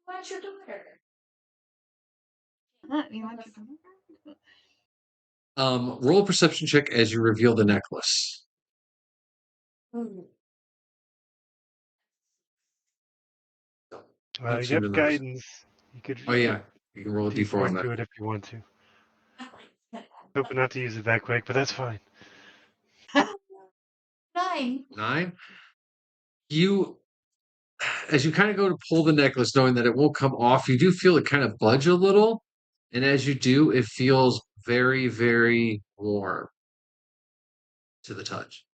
What's your daughter? You want your daughter? Roll a perception check as you reveal the necklace. Ooh, You You seem to have notice. guidance. Oh You yeah, could you can roll a d4 D4 on that. into it if you want to. Hoping not to use it that quick, but that's fine. 9. 9. You, as you kind of go to pull the necklace, knowing that it won't come off, you do feel it kind of budge a little, and as you do, it feels very, very warm to the touch.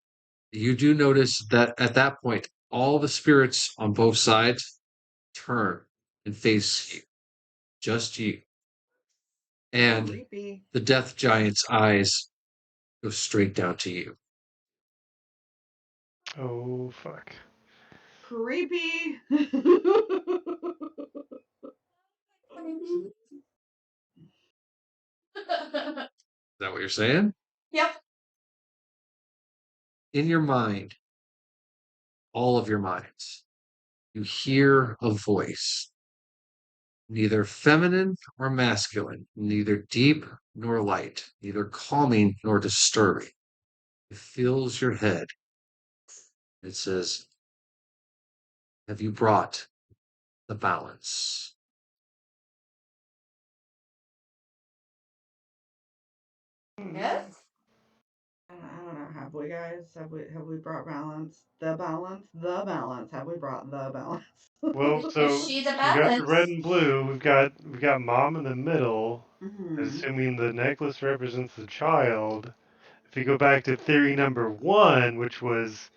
You do notice that at that point, all the spirits on both sides turn and face you, just you. And Creepy. the death giant's eyes go straight down to you. Oh, fuck. Creepy. Is that what you're saying? Yep. In your mind, all of your minds, you hear a voice, neither feminine or masculine, neither deep nor light, neither calming nor disturbing. It fills your head. It says, have you brought the balance? Yes? I don't know. Have we, guys? Have we brought balance? The balance? The balance. Have we brought the balance? Well, Is so she the we got the red balance? and blue. We've got mom in the middle. Mm-hmm. Assuming the necklace represents the child. If you go back to theory number 1, which was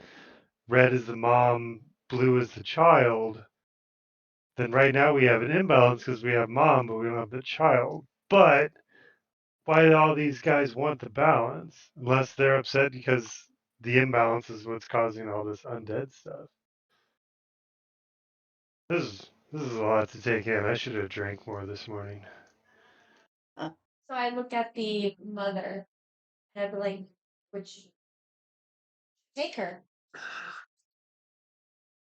red is the mom, blue is the child, then right now we have an imbalance because we have mom, but we don't have the child. But why do all these guys want the balance? Unless they're upset because the imbalance is what's causing all this undead stuff. This is a lot to take in. I should have drank more this morning. So I look at the mother and I'd be like, would you take her?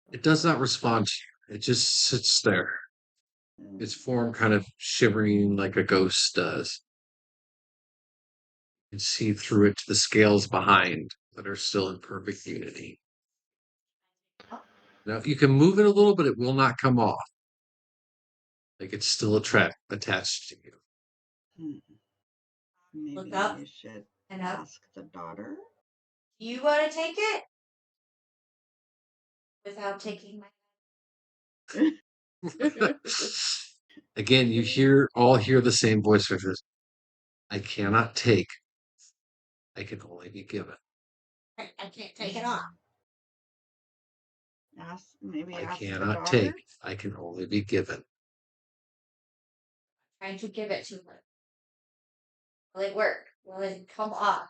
It does not respond to you. It just sits there, its form kind of shivering like a ghost does. You can see through it to the scales behind that are still in perfect unity. Now, you can move it a little, but it will not come off. Like it's still attached to you. Maybe Look up you should and up. ask the daughter. Do you want to take it? Without taking my. Again, you hear the same voice whispers. I cannot take. I can only be given. I can't take it off. Maybe I ask the cannot daughter. take. I can only be given. Trying to give it to her. Will it work? Will it come off?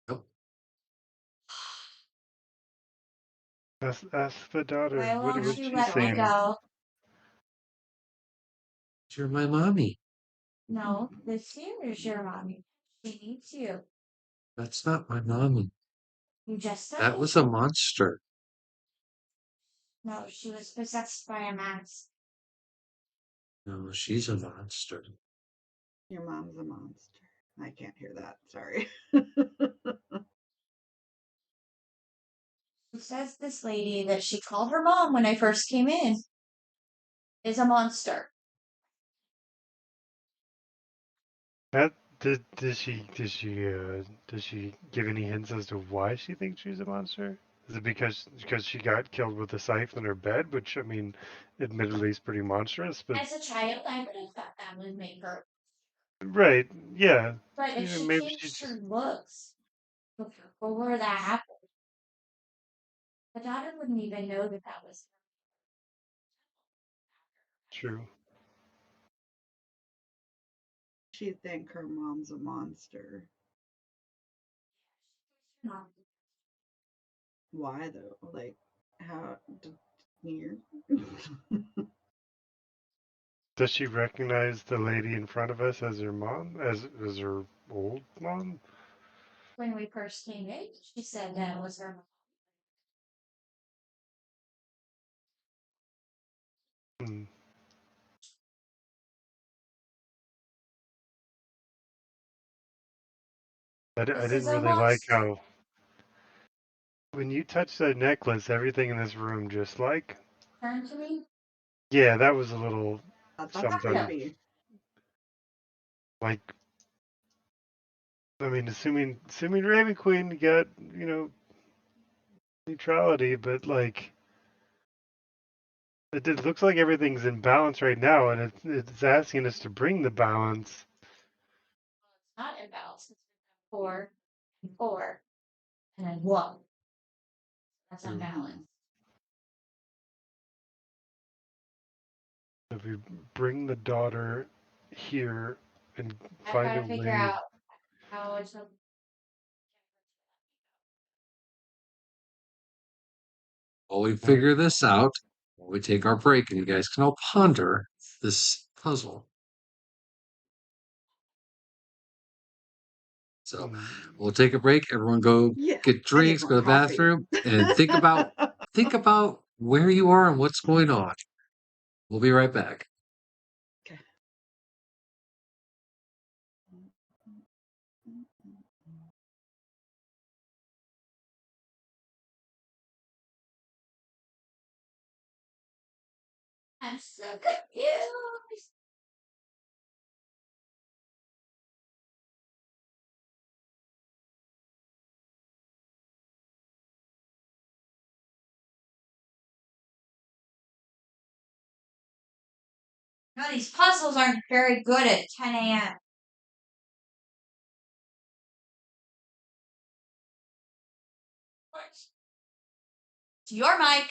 Nope. Ask the daughter. Why won't What's you she let me saying? go? You're my mommy. No, this here is your mommy. She needs you. That's not my mommy. You just said That it. was a monster. No, she was possessed by a mouse. No, she's a monster. Your mom's a monster. I can't hear that. Sorry. She says this lady that she called her mom when I first came in. is a monster. That does she give any hints as to why she thinks she's a monster? Is it because she got killed with a scythe in her bed, which I mean, admittedly is pretty monstrous, but As a child, I would have thought that would make her. right, yeah, But if she maybe she changed her just looks before that happened, the daughter wouldn't even know that that was true. She think her mom's a monster. not. Why though? Like, how weird. Does she recognize the lady in front of us as her mom, as her old mom? When we first came in, she said that was her mom. Hmm. I This is didn't a really like monster. how when you touch that necklace, everything in this room just like Turn to me. yeah, that was a little That's something creepy. like. I mean, assuming Raven Queen got neutrality, but like it looks like everything's in balance right now, and it's asking us to bring the balance. It's not imbalanced. It's 4 and 4 and then 1. That's unbalanced. If we bring the daughter here and I find try a to figure way, out how it's. While we all right, figure this out, while we take our break, and you guys can all ponder this puzzle. So mm, we'll take a break. Everyone go Yeah, get I need drinks, more go to the coffee. bathroom, and think about where you are and what's going on. We'll be right back. Okay. I'm so confused. No, these puzzles aren't very good at 10 a.m. It's your mic.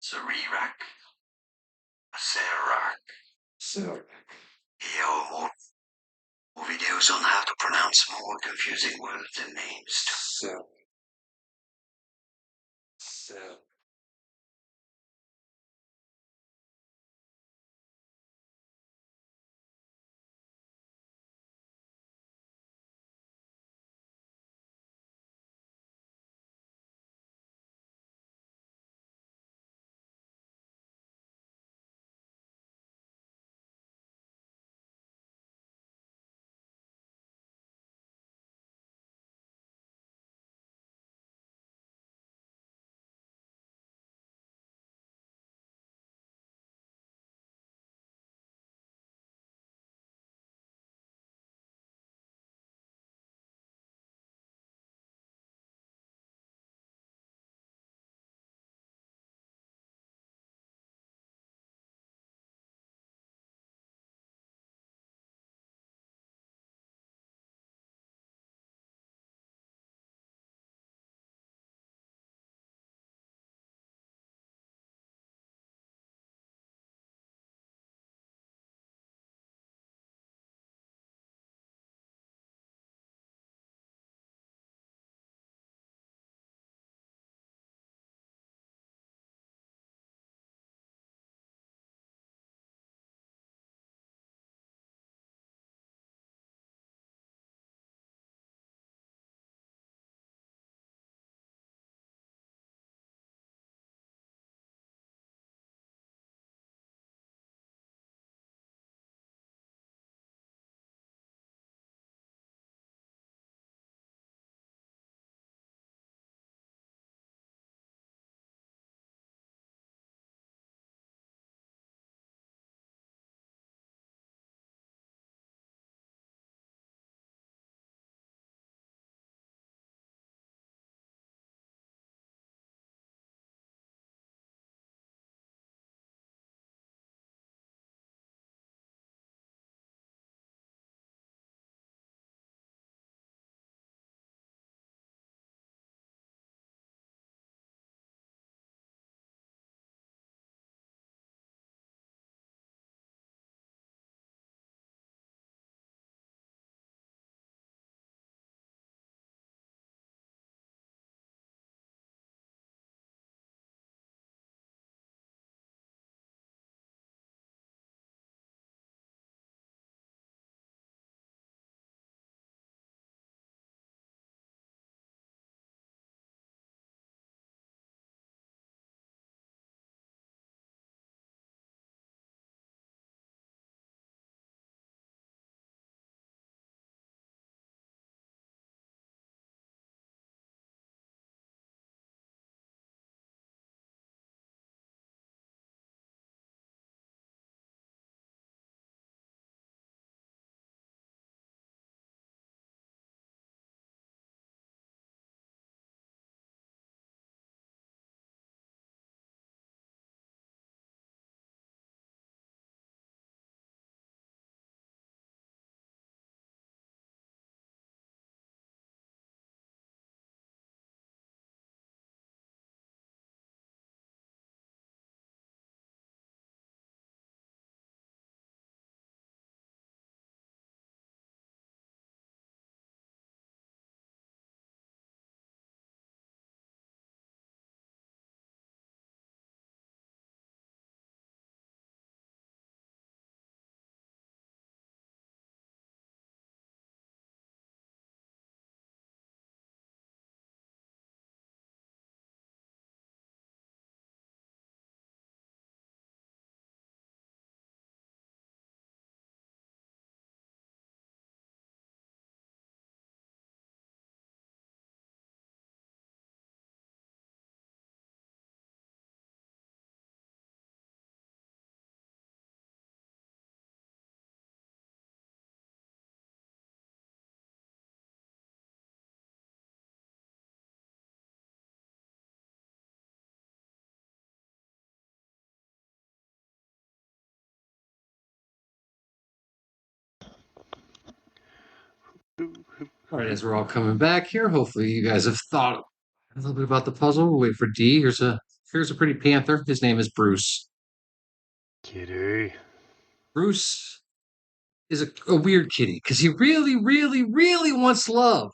Zarirak. Serak. So, More videos on how to pronounce more confusing words and names too. so. All right, as we're all coming back here, hopefully you guys have thought a little bit about the puzzle. We'll wait for D. Here's a Here's a pretty panther. His name is Bruce. Kitty. Bruce is a weird kitty because he really, really, really wants love,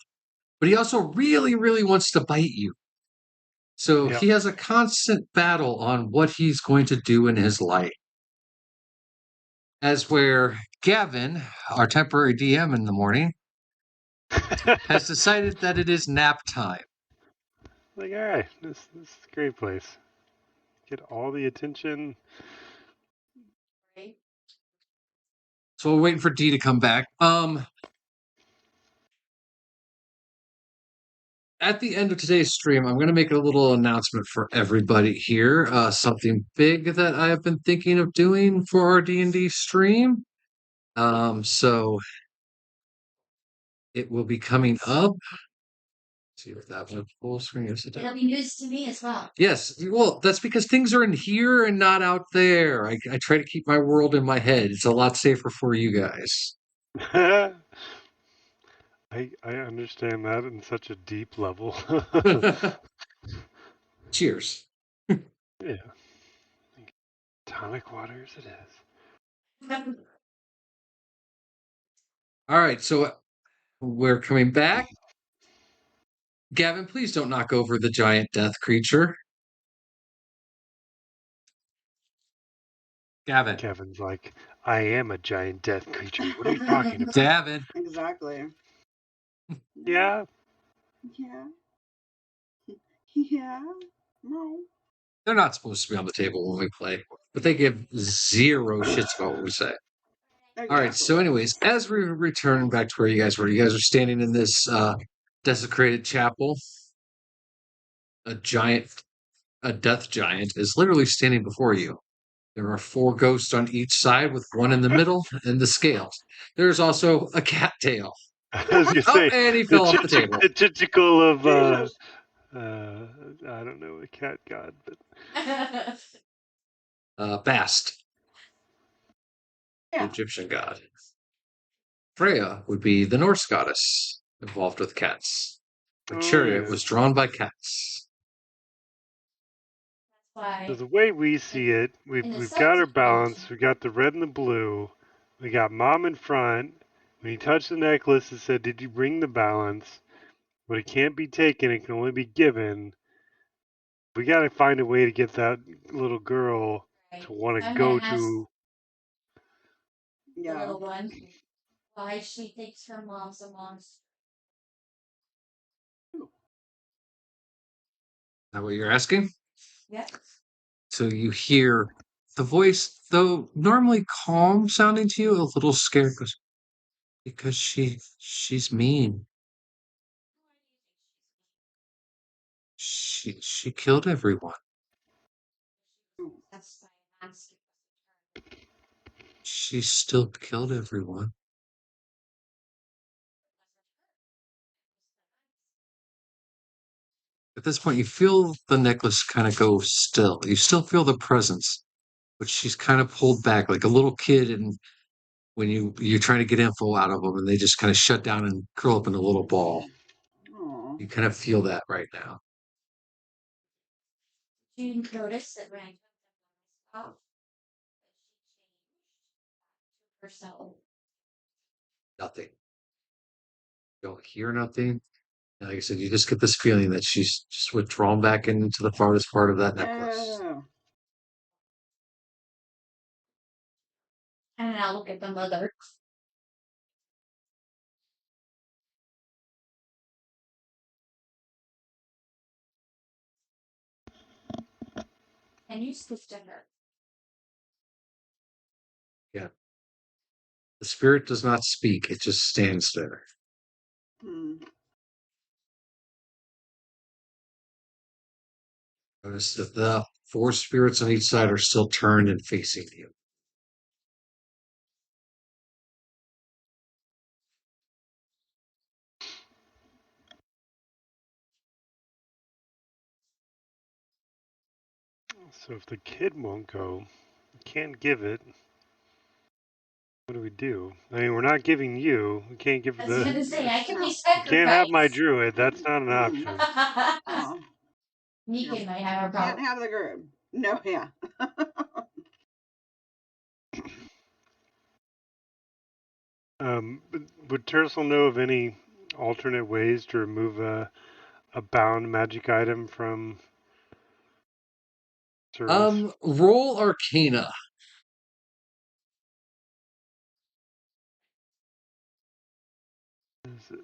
but he also really, really wants to bite you. So Yep. he has a constant battle on what he's going to do in his life. As where Gavin, our temporary DM in the morning, has decided that it is nap time. Like, all right, this is a great place. Get all the attention. Right? So we're waiting for D to come back. At the end of today's stream, I'm going to make a little announcement for everybody here. Something big that I have been thinking of doing for our D&D stream. So it will be coming up. See if that went full screen. It'll be news to me as well. Yes, well, that's because things are in here and not out there. I try to keep my world in my head. It's a lot safer for you guys. I understand that in such a deep level. Cheers. Yeah. Tonic waters it is. All right, so we're coming back. Gavin, please don't knock over the giant death creature. Gavin. Kevin's like, I am a giant death creature. What are you talking about? Gavin. Exactly. Yeah. Yeah. Yeah. No. They're not supposed to be on the table when we play, but they give zero shits about what we say. Exactly. All right, so anyways, as we return back to where you guys are standing in this desecrated chapel. A death giant is literally standing before you. There are 4 ghosts on each side with one in the middle and the scales. There's also a cattail. I was gonna Oh, say and he fell off the table. the tentacle of I don't know, a cat god, but Bast, the Yeah. Egyptian god. Freya would be the Norse goddess involved with cats. The chariot was drawn by cats. Why? So the way we see it, we've got our balance. We got the red and the blue. We got mom in front. When he touched the necklace, it said, "Did you bring the balance?" But it can't be taken; it can only be given. We got to find a way to get that little girl to want to I'm go gonna ask to. the Yeah. little one why she thinks her mom's a monster. Is that what you're asking? Yep. So you hear the voice, though normally calm sounding to you, a little scared, goes, because she's mean. She killed everyone. That's why I'm asking. She still killed everyone. At this point, you feel the necklace kind of go still. You still feel the presence, but she's kind of pulled back like a little kid. And when you're trying to get info out of them, and they just kind of shut down and curl up in a little ball. Aw. You kind of feel that right now. You notice that when I took the off, that she changed herself. Nothing. You don't hear nothing. And like I said, you just get this feeling that she's just withdrawn back into the farthest part of that necklace. Yeah. And I'll look at the mother. And you speak to her. Yeah. The spirit does not speak, it just stands there. Hmm. Notice that the 4 spirits on each side are still turned and facing you. So if the kid won't go, can't give it. What do we do? I mean, we're not giving you. We can't give I was the. gonna say I can be You can't have my sacrificed. druid. That's not an option. Aw. Negan might have a Can't problem. have the groom. No, yeah. Would Tercel know of any alternate ways to remove a bound magic item from service? Roll Arcana. Is it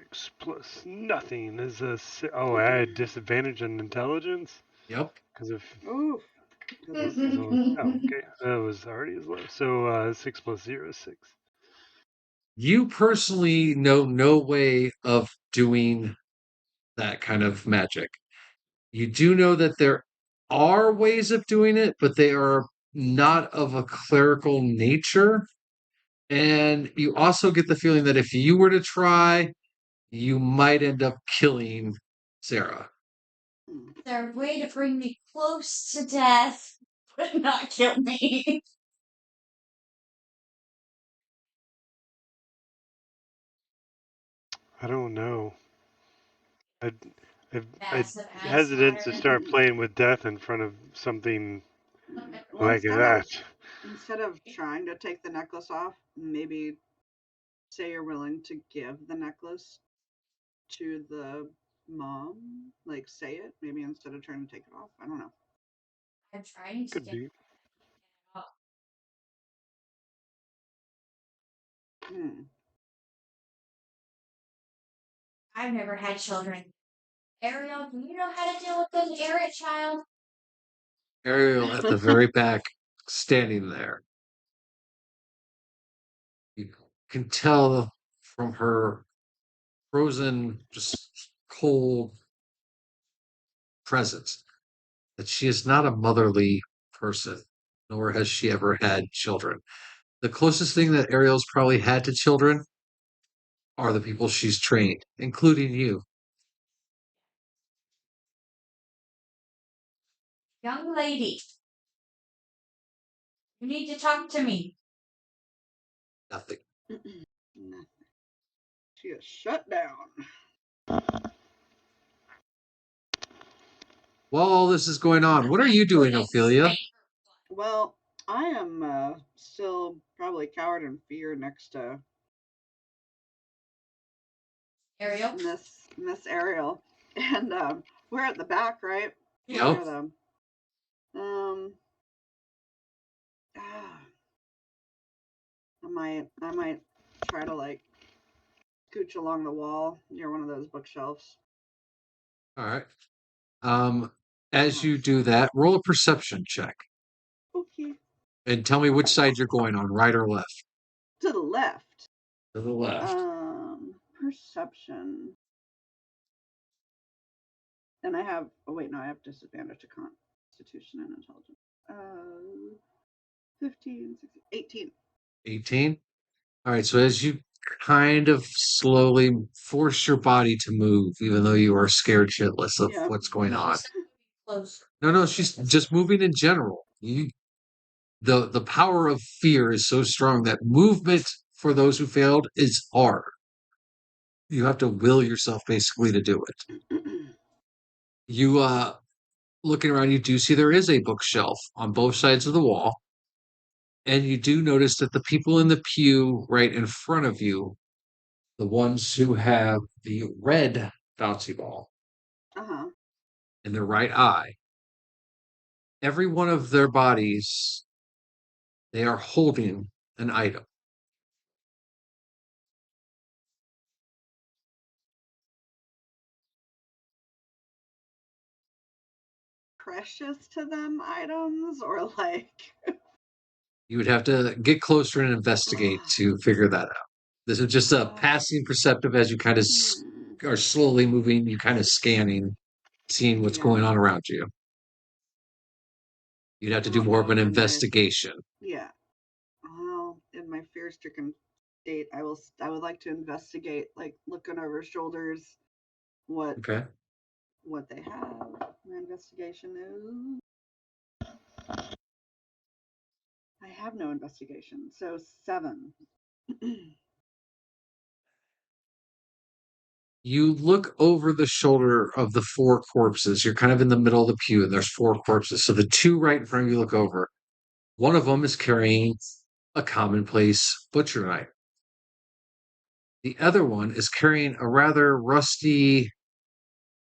6 plus nothing is a oh, I had disadvantage on intelligence Yep. because of Oof. this is only, oh, okay, that was already as low. So 6 plus 0 is 6. You personally know no way of doing that kind of magic. You do know that there are ways of doing it, but they are not of a clerical nature. And you also get the feeling that if you were to try, you might end up killing Sarah. They're a way to bring me close to death, but not kill me. I don't know. I'd, I'd Massive ass hesitant to fire. start playing with death in front of something Well, like that. instead of trying to take the necklace off, maybe say you're willing to give the necklace to the mom. Like say it, maybe instead of trying to take it off. I don't know. I'm trying to Could get be. off. Hmm. I've never had children. Ariel, do you know how to deal with an errant child? Ariel at the very back, standing there. You can tell from her frozen, just cold presence that she is not a motherly person, nor has she ever had children. The closest thing that Ariel's probably had to children are the people she's trained, including you. Young lady, you need to talk to me. Nothing. Nothing. She is shut down. While all this is going on, what are you doing, Ophelia? Well, I am still probably coward in fear next to Ariel? Miss Ariel, and we're at the back, right? We're Yep. near them. Ah, I might try to like scooch along the wall near one of those bookshelves. All right. As you do that, roll a perception check Okay. and tell me which side you're going on, right or left. To the left. To the left. Perception. And I have. Oh wait, no, I have disadvantage to Constitution and Intelligence. 15, 16, 18. 18. All right. So as you kind of slowly force your body to move, even though you are scared shitless of Yeah. what's going on. Close. No, she's just moving in general. The power of fear is so strong that movement for those who failed is hard. You have to will yourself basically to do it. You looking around, you do see there is a bookshelf on both sides of the wall, and you do notice that the people in the pew right in front of you, the ones who have the red bouncy ball Uh-huh. in their right eye, every one of their bodies, they are holding an item. Precious to them items or like You would have to get closer and investigate to figure that out. This is just a passing perceptive as you kind of are slowly moving, you kind of scanning, seeing what's going yeah. on around you. You'd have to I do don't more of know an if in my investigation. yeah. Well, in my fear-stricken state, I would like to investigate, like looking over shoulders, what Okay. what they have. My investigation is I have no investigation, so 7. You look over the shoulder of the four corpses. You're kind of in the middle of the pew, and there's four corpses. So the two right in front of you look over. One of them is carrying a commonplace butcher knife. The other one is carrying a rather rusty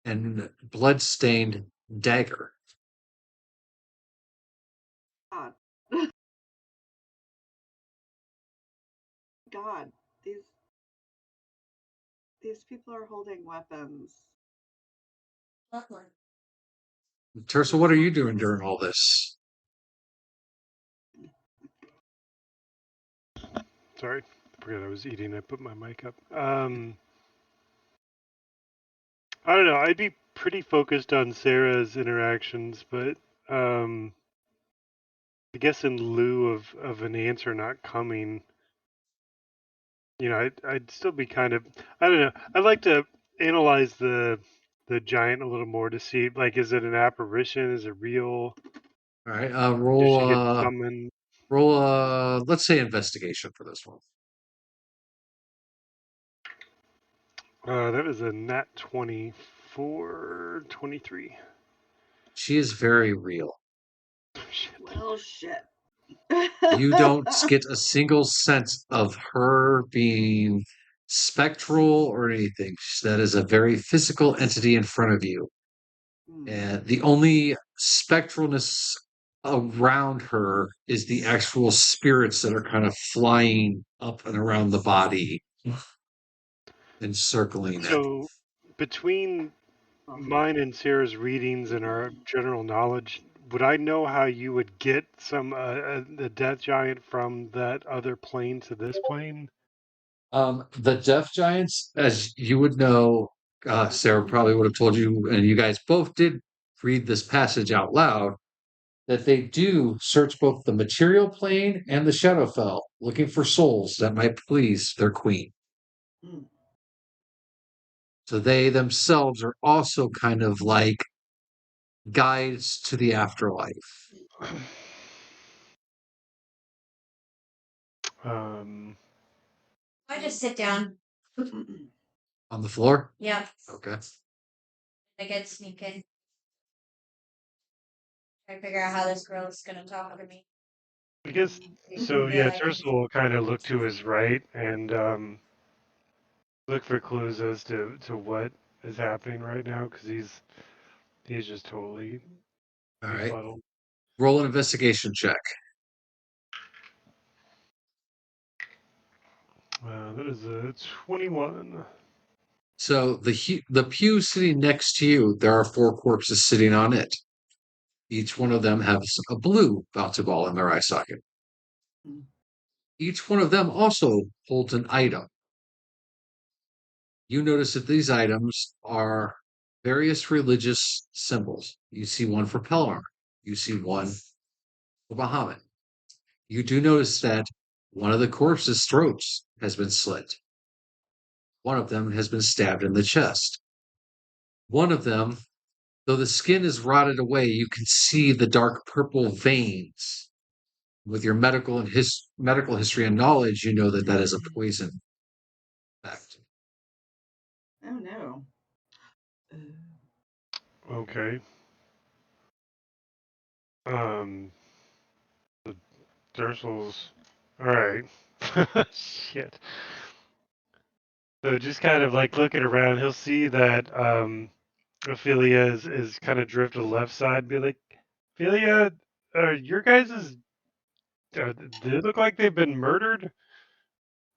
and blood-stained dagger. God. God, these people are holding weapons. Lovely. Tersa, what are you doing during all this? Sorry, I forgot I was eating. I put my mic up. I don't know. I'd be pretty focused on Sarah's interactions, but um, I guess in lieu of an answer not coming, I'd still be kind of, I don't know. I'd like to analyze the giant a little more to see, like, is it an apparition? Is it real? All right, Did she get summoned? let's say investigation for this one. That was a nat 23. She is very real. Shit. Well, shit. You don't get a single sense of her being spectral or anything. That is a very physical entity in front of you. And the only spectralness around her is the actual spirits that are kind of flying up and around the body and circling it. So between mine and Sarah's readings and our general knowledge, would I know how you would get the death giant from that other plane to this plane? The death giants, as you would know, Sarah probably would have told you, and you guys both did read this passage out loud, that they do search both the material plane and the Shadowfell, looking for souls that might please their queen. So they themselves are also kind of like guides to the afterlife. I just sit down. On the floor? Yeah. Okay. I get sneaking. Try to figure out how this girl is gonna talk to me. I guess so. Yeah, Tercel will kind of look to his right and look for clues as to what is happening right now because he's just totally All right. befuddled. Roll an investigation check. That is a 21. So the pew sitting next to you, there are four corpses sitting on it. Each one of them has a blue bouncy ball in their eye socket. Each one of them also holds an item. You notice that these items are various religious symbols. You see one for Pelor. You see one for Bahamut. You do notice that one of the corpses' throats has been slit. One of them has been stabbed in the chest. One of them, though the skin is rotted away, you can see the dark purple veins. With your medical history and knowledge, you know that that is a poison effect. Oh no. Okay. The Tercel's. All right. Shit. So just kind of like looking around, he'll see that Ophelia is kind of drift to the left side. Be like, Ophelia, your guys is. They look like they've been murdered.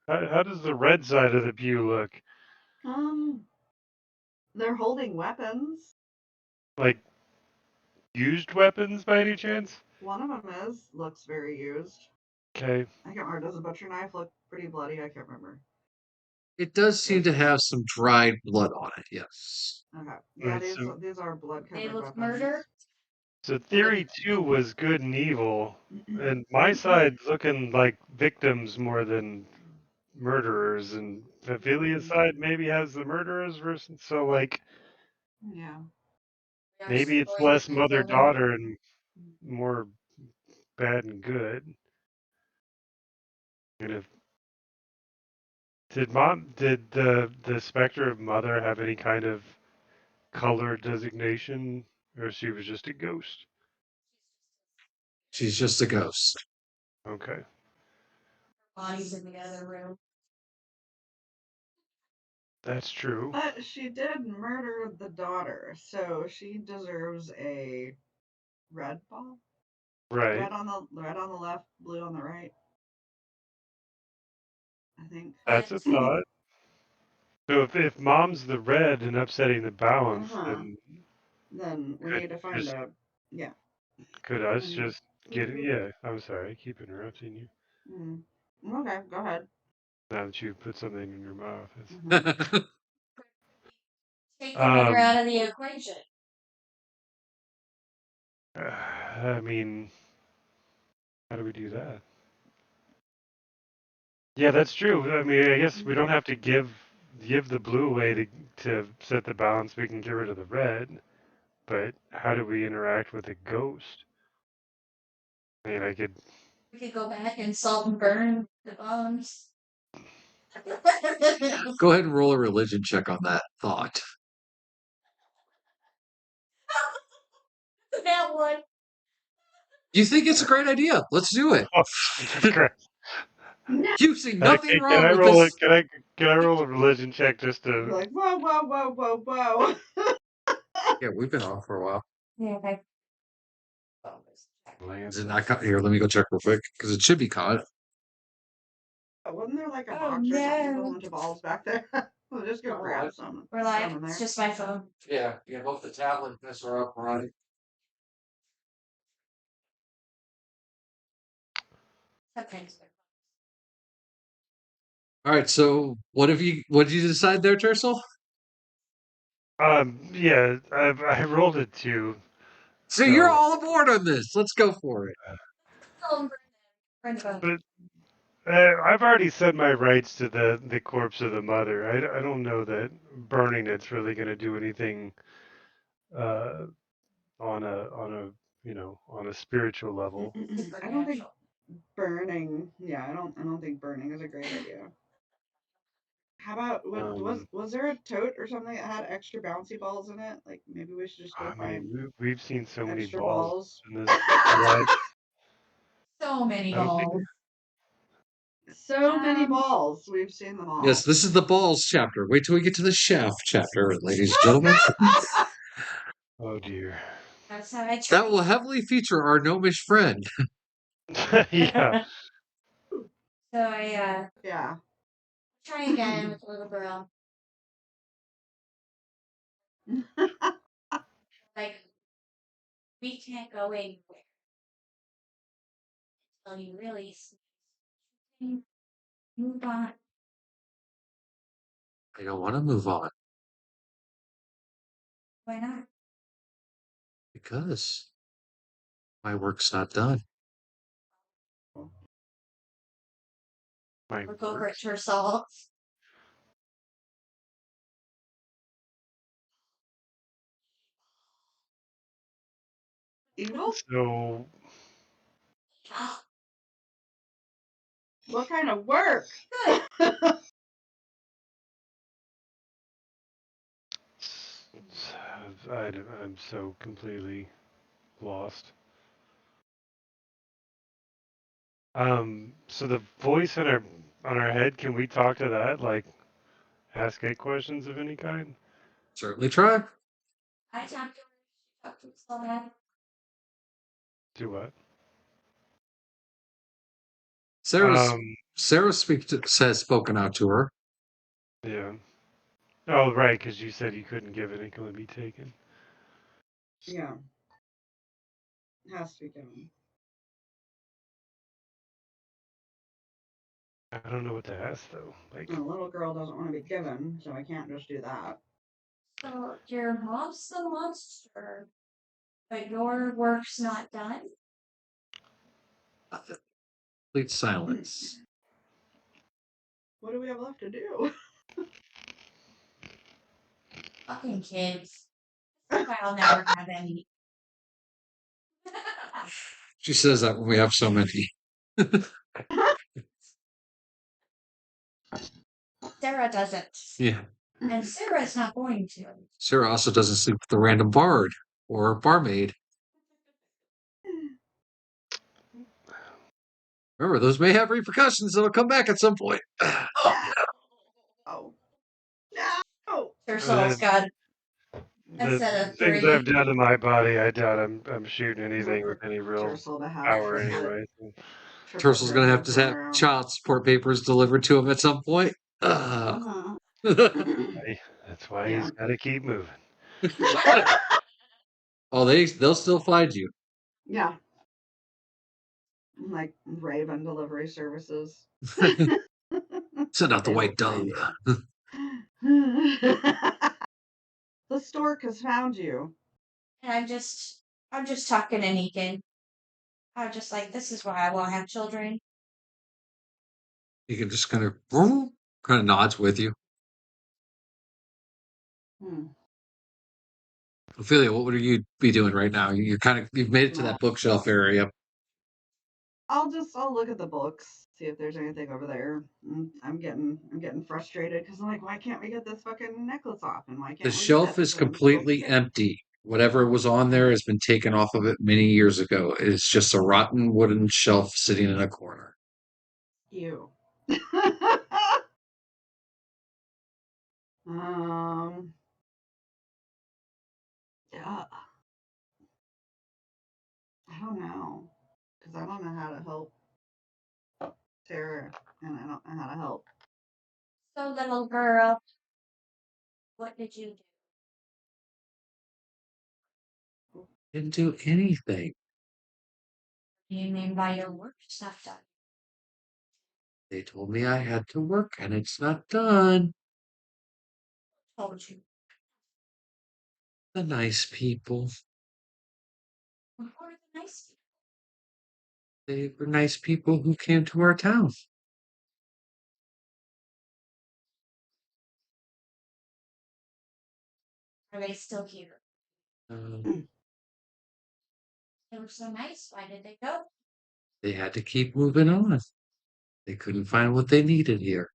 How does the red side of the pew look? They're holding weapons. Like used weapons by any chance? One of them looks very used. Okay. I can't remember. Does the butcher knife look pretty bloody? I can't remember. It does seem to have some dried blood on it, yes. Okay. Yeah, Right, these are blood They covered look weapons. murder. So theory 2 was good and evil, and my side's looking like victims more than murderers, and Ophelia's side maybe has the murderers versus. So like Yeah. maybe it's Going less to the building. mother-daughter and more bad and good. And if Did the specter of mother have any kind of color designation, or she was just a ghost? She's just a ghost. Okay. Body's in the other room. That's true. But she did murder the daughter, so she deserves a red ball. Right. Red on the left, blue on the right. I think. That's a thought. So if mom's the red and upsetting the balance, then we could need to find just a yeah. could us just get it? Yeah. I'm sorry. I keep interrupting you. Okay, go ahead. Now that you put something in your mouth. Take the mother out of the equation. I mean, how do we do that? Yeah, that's true. I mean, I guess we don't have to give the blue away to set the balance. We can get rid of the red, but how do we interact with a ghost? I mean, I could. We could go back and salt and burn the bones. Go ahead and roll a religion check on that thought. That one. You think it's a great idea? Let's do it. Oh, Jesus Christ! You see nothing Can wrong I with roll this. it? Can I roll a religion check just You're to? like whoa, whoa, whoa, whoa, whoa. Yeah, we've been off for a while. Yeah, okay. Is it not caught? Here, let me go check real quick because it should be caught. Wasn't there like a Oh, box or something with a no. bunch of balls back there? We'll just go grab some. We're like, it's just my phone. Yeah, both the tablet and this are up running. Okay. All right, so what did you decide there, Tercel? Yeah, I rolled a 2. So you're all aboard on this. Let's go for it. But I've already said my rights to the corpse of the mother. I don't know that burning it's really going to do anything uh, on a spiritual level. I don't think burning. Yeah, I don't think burning is a great idea. How about was there a tote or something that had extra bouncy balls in it? Like maybe we should just go I find mean, we've seen so many extra balls balls. in this life. So many I don't think. balls. So many balls. We've seen them all. Yes, this is the balls chapter. Wait till we get to the shaft chapter, ladies and gentlemen. Oh dear. That's how I That will heavily feature our gnomish friend. Yeah. So I Yeah. try again with the little girl. Like, we can't go anywhere until you really move on. I don't want to move on Why not? because my work's not done. My Look over work. at her soul. Evil? So What kind of work? I'm so completely lost. So the voice in our head, can we talk to that? Like, ask it questions of any kind? Certainly try. I talked to her. She talked to me so bad. Do what? Sarah has spoken out to her. Yeah. Oh, right, because you said you couldn't give it; it could only be taken. Yeah. Has to be given. I don't know what to ask though. Like, The little girl doesn't want to be given, so I can't just do that. So your mom's the monster, but your work's not done? Complete silence. What do we have left to do? Fucking kids. I'll never have any. She says that when we have so many. Sarah doesn't. Yeah. And Sarah's not going to. Sarah also doesn't sleep with the random bard or barmaid. Remember, those may have repercussions that'll come back at some point. Oh. No. Tersol's got The instead of things 3. I've done to my body, I doubt I'm shooting anything with any real Tercel to have power triple, anyway. triple Tercel's going to have heads to have around. child support papers delivered to him at some point. Uh-huh. That's why Yeah. he's got to keep moving. Oh, they'll still find you. Yeah. Like Raven delivery services. Send out the They white will dove. find you. The stork has found you. And I'm just talking and eking. I'm just like, this is why I won't have children. He can just kind of nods with you. Hmm. Ophelia, what would you be doing right now? You've made it to that bookshelf area. I'll look at the books, see if there's anything over there. I'm getting frustrated because I'm like, why can't we get this fucking necklace off? And why The can't we do shelf this? is And I'm supposed completely to. empty. Whatever was on there has been taken off of it many years ago. It's just a rotten wooden shelf sitting in a corner. Ew. Yeah. I don't know because I don't know how to help Sarah, and I don't know how to help. So, little girl, what did you do? Didn't do anything. What do you mean by your work stuff done? They told me I had to work and it's not done. Told you. The nice people. Who are the nice people? They were nice people who came to our town. Are they still here? Uh, They were so nice. Why did they go? they had to keep moving on. They couldn't find what they needed here.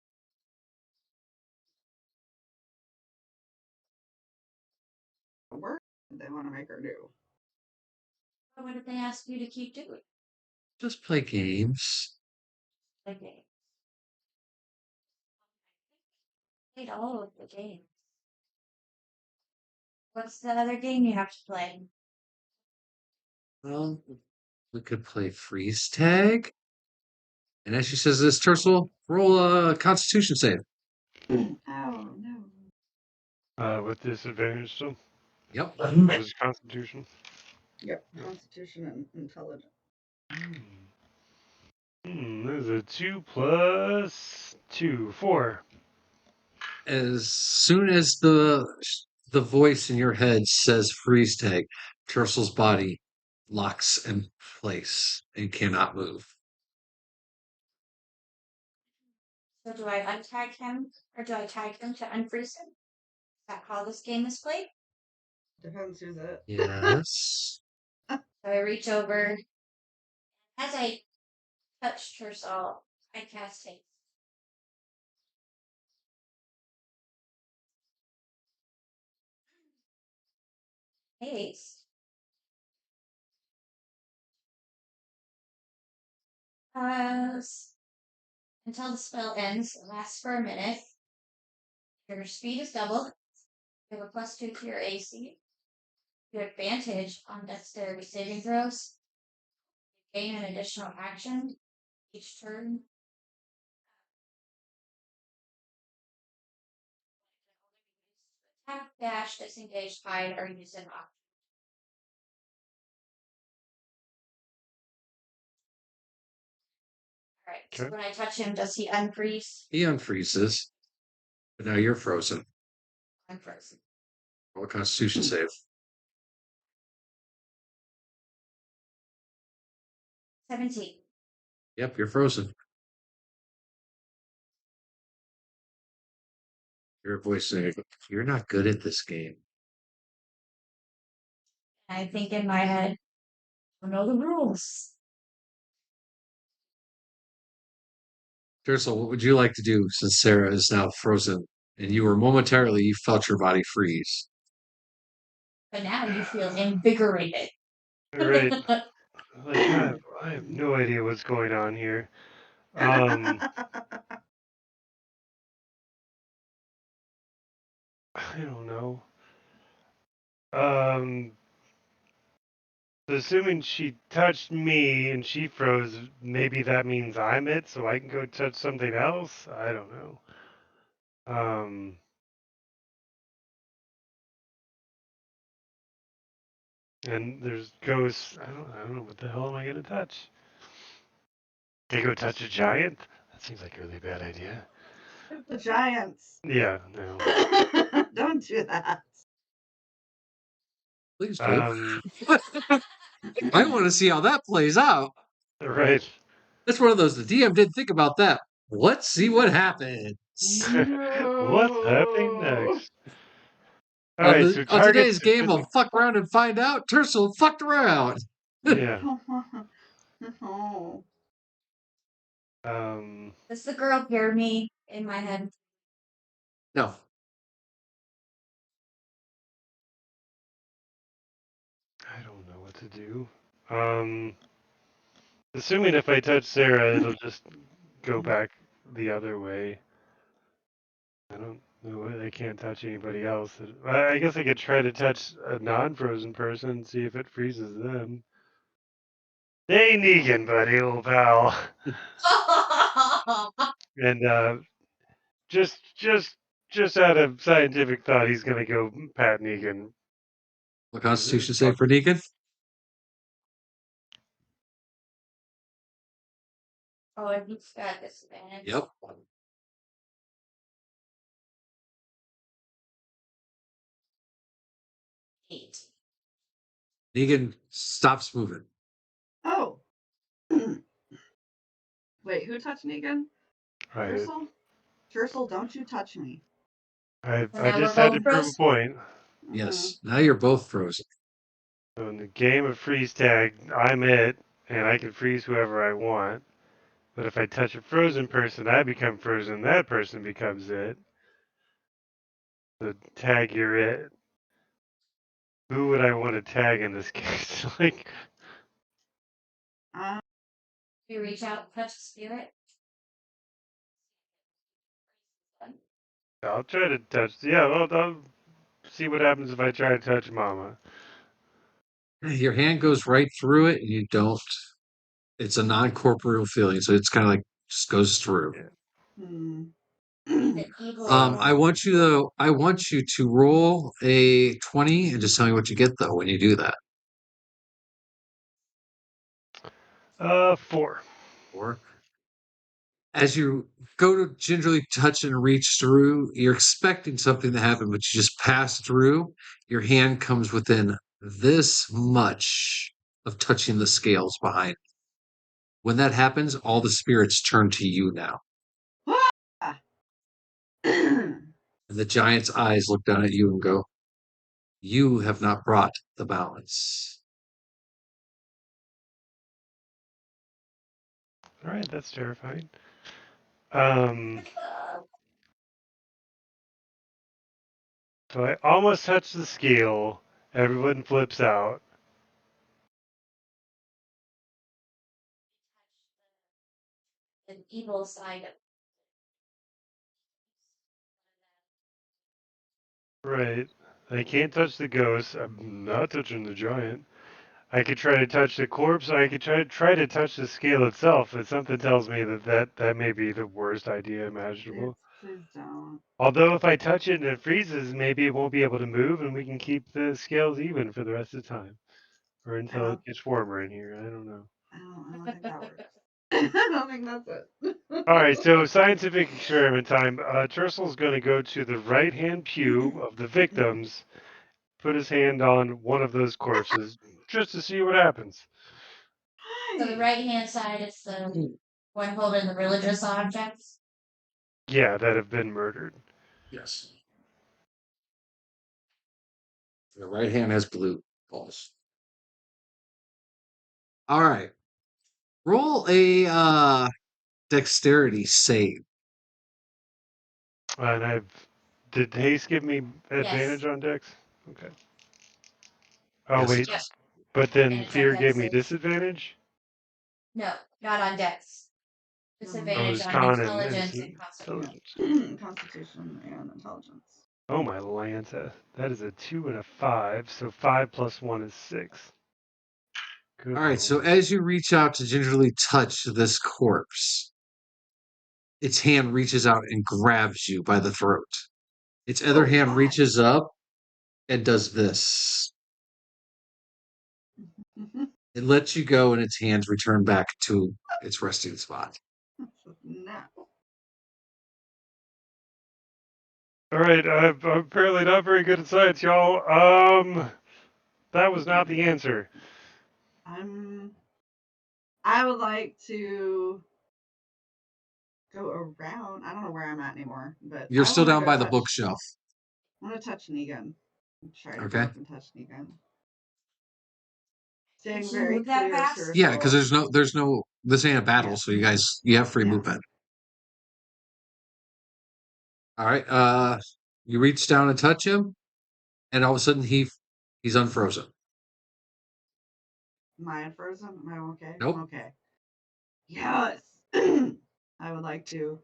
Work they want to make her do. What did they ask you to keep doing? Just play games. The games. Played all of the games. What's the other game you have to play? Well, we could play freeze tag. And as she says this, Tercel, roll a constitution save. Oh no. With disadvantage still. Yep. What is Constitution? Yep. Constitution and intelligence. There's a 2 plus 2, 4. As soon as the voice in your head says freeze tag, Tercel's body locks in place and cannot move. So do I untag him or do I tag him to unfreeze him? Is that how this game is played? Depends who's it. Yes. So I reach over. As I touched her soul, I cast haste. Haste. Until the spell ends, it lasts for a minute. Your speed is doubled. You have a +2 to your AC. You have advantage on dexterity saving throws. You gain an additional action each turn. Attack, dash, disengage, hide, or use an option. Alright, so Okay. when I touch him, does he unfreeze? He unfreezes, but now you're frozen. I'm frozen. Roll a constitution save. 17. Yep, you're frozen. Your voice saying, you're not good at this game. I think in my head, I know the rules. Ursula, what would you like to do since Sarah is now frozen and you felt your body freeze? But now you feel invigorated. Right. Like I have no idea what's going on here. I don't know. Um, assuming she touched me and she froze, maybe that means I'm it, so I can go touch something else. I don't know. Um, and there's ghosts. I don't know what the hell am I gonna touch? Can I go touch a giant? That seems like a really bad idea. The giants. Yeah, no. Don't do that. Please do. Um, I want to see how that plays out. right. That's one of those, the DM didn't think about that. Let's see what happens. What's happening No. next? All right, so On today's targets the game of Fuck Around and Find Out, Tercel fucked around. Yeah. No. Does the girl hear me in my head? No. I don't know what to do. Um, assuming if I touch Sarah, it'll just go back the other way. I don't know. I can't touch anybody else. I guess I could try to touch a non-frozen person and see if it freezes them. Hey, Negan, buddy, old pal. And just, just, just out of scientific thought, he's gonna go pat Negan. What Constitution save for Deacon? Oh, and he's got disadvantage. Yep. 8. Negan stops moving. Oh. Wait, who touched me again? Right. Tersel, don't you touch me. I Now just we're had to both prove a frozen? point. Yes. Now you're both frozen. So in the game of freeze tag, I'm it, and I can freeze whoever I want. But if I touch a frozen person, I become frozen. That person becomes it. So tag, you're it. Who would I want to tag in this case? Like, You reach out, touch the spirit. I'll try to touch. Yeah, I'll see what happens if I try to touch Mama. Your hand goes right through it and you don't. It's a non-corporeal feeling, so it's kind of like just goes through. Yeah. The evil. I want you to roll a 20 and just tell me what you get though when you do that. 4. Or as you go to gingerly touch and reach through, you're expecting something to happen, but you just pass through. Your hand comes within this much of touching the scales behind. When that happens, all the spirits turn to you now. And the giant's eyes look down at you and go, "You have not brought the balance." All right, that's terrifying. Um, so I almost touch the scale. Everyone flips out. The evil side of Right. I can't touch the ghost. I'm not touching the giant. I could try to touch the corpse. I could try to touch the scale itself, but something tells me that may be the worst idea imaginable. Please don't. Although if I touch it and it freezes, maybe it won't be able to move, and we can keep the scales even for the rest of the time, or until it gets warmer in here. I don't know. I don't think that works. I don't think that's it. All right, so scientific experiment time. Tersel's going to go to the right-hand pew of the victims, put his hand on one of those corpses, just to see what happens. So the right hand side is the one holding the religious objects. Yeah, that have been murdered. Yes. The right hand has blue balls. All right. Roll a dexterity save. And did haste give me Yes. advantage on dex? Okay. Oh Yes, it wait, Yep. does. but then Advantage on fear dex gave me saves. disadvantage. No, not on dex. Oh, it Disadvantage was on con intelligence and constitution. intelligence. Constitution and intelligence. Oh my Lanta, that is a 2 and a 5. So 5 plus 1 is 6. Good All right, so lord. as you reach out to gingerly touch this corpse, its hand reaches out and grabs you by the throat. Its other Oh, hand God. reaches up and does this. It lets you go, and its hands return back to its resting spot. No. All right, I'm apparently not very good at science, y'all. That was not the answer. I would like to go around. I don't know where I'm at anymore, but You're I still want to down go by the touch. bookshelf. I want to touch Negan. Try to go Okay. up and touch Negan. Did Staying you very move that clear fast? to her Yeah, because soul. this ain't a battle, Yeah. so you have free Yeah. movement. All right. You reach down and touch him, and all of a sudden he's unfrozen. Am I unfrozen? Am I okay? Nope. I'm okay. Yes. I would like to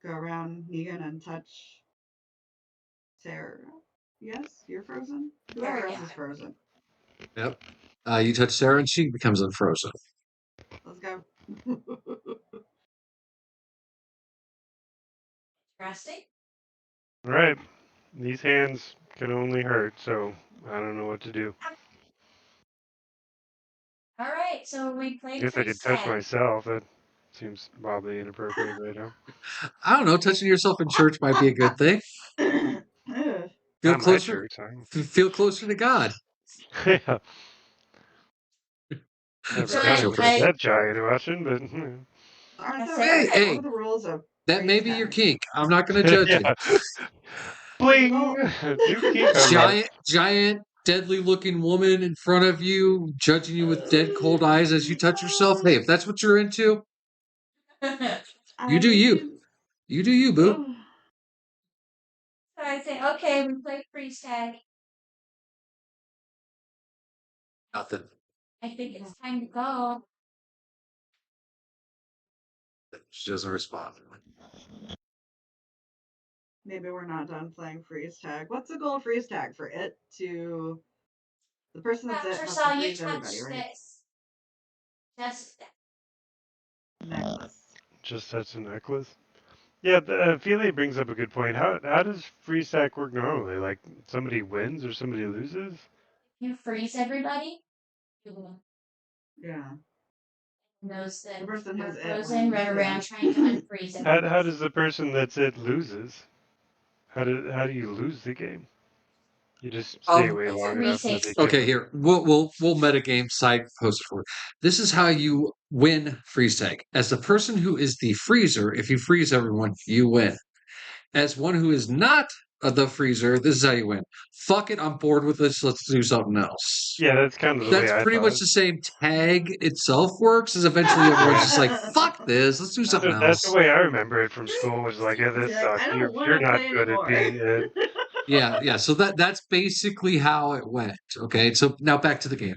go around Negan and touch Sarah. Yes, you're frozen. Whoever else Yeah. is frozen. Yep. You touch Sarah, and she becomes unfrozen. Let's go. Interesting. All right, these hands can only hurt, so I don't know what to do. All right, so we I played guess I could touch freeze tag. myself. That seems probably inappropriate right now. I don't know. Touching yourself in church might be a good thing. Ugh. Feel Not my closer. church. Feel closer to God. Yeah, never So done it Spiritual with a I dead giant watching, but Aren't That's those it. what Hey, are the rules of that may freeze be your tag? kink. I'm not going to judge you. yeah. Bling! Well, New kink unlocked. Giant, deadly looking woman in front of you, judging you with dead cold eyes as you touch yourself. Hey, if that's what you're into, you I do you. mean, You do you, boo. So I say, okay, we play freeze tag. Nothing. I think it's time to go. She doesn't respond. maybe we're not done playing freeze tag. What's the goal of freeze tag? For it to the person that's it Rapture has to saw you freeze everybody, touch right? this. Just Necklace. Just touch the necklace. Yeah, Feely brings up a good point. How does free stack work normally? Like somebody wins or somebody loses? you freeze everybody. Yeah. Those The that person are who's it frozen wins. run Yeah. around trying to unfreeze How everybody. does the person that's it loses? How do you lose the game? You just stay away It's a long enough that resave they skill. kill Okay, you. here we'll metagame side post it for you. This is how you win freeze tag. As the person who is the freezer, if you freeze everyone, you win. As one who is not the freezer, this is how you win. Fuck it, I'm bored with this. Let's do something else. Yeah, that's kind of the way That's I pretty much thought. the same tag itself works. Is eventually everyone's Yeah, just like, fuck this. Let's do something that's the else. way I remember it from school. Was like, yeah, this You're like, sucks. I You're don't want you're to not play good at anymore. being it. Yeah. So that's basically how it went. Okay. So now back to the game.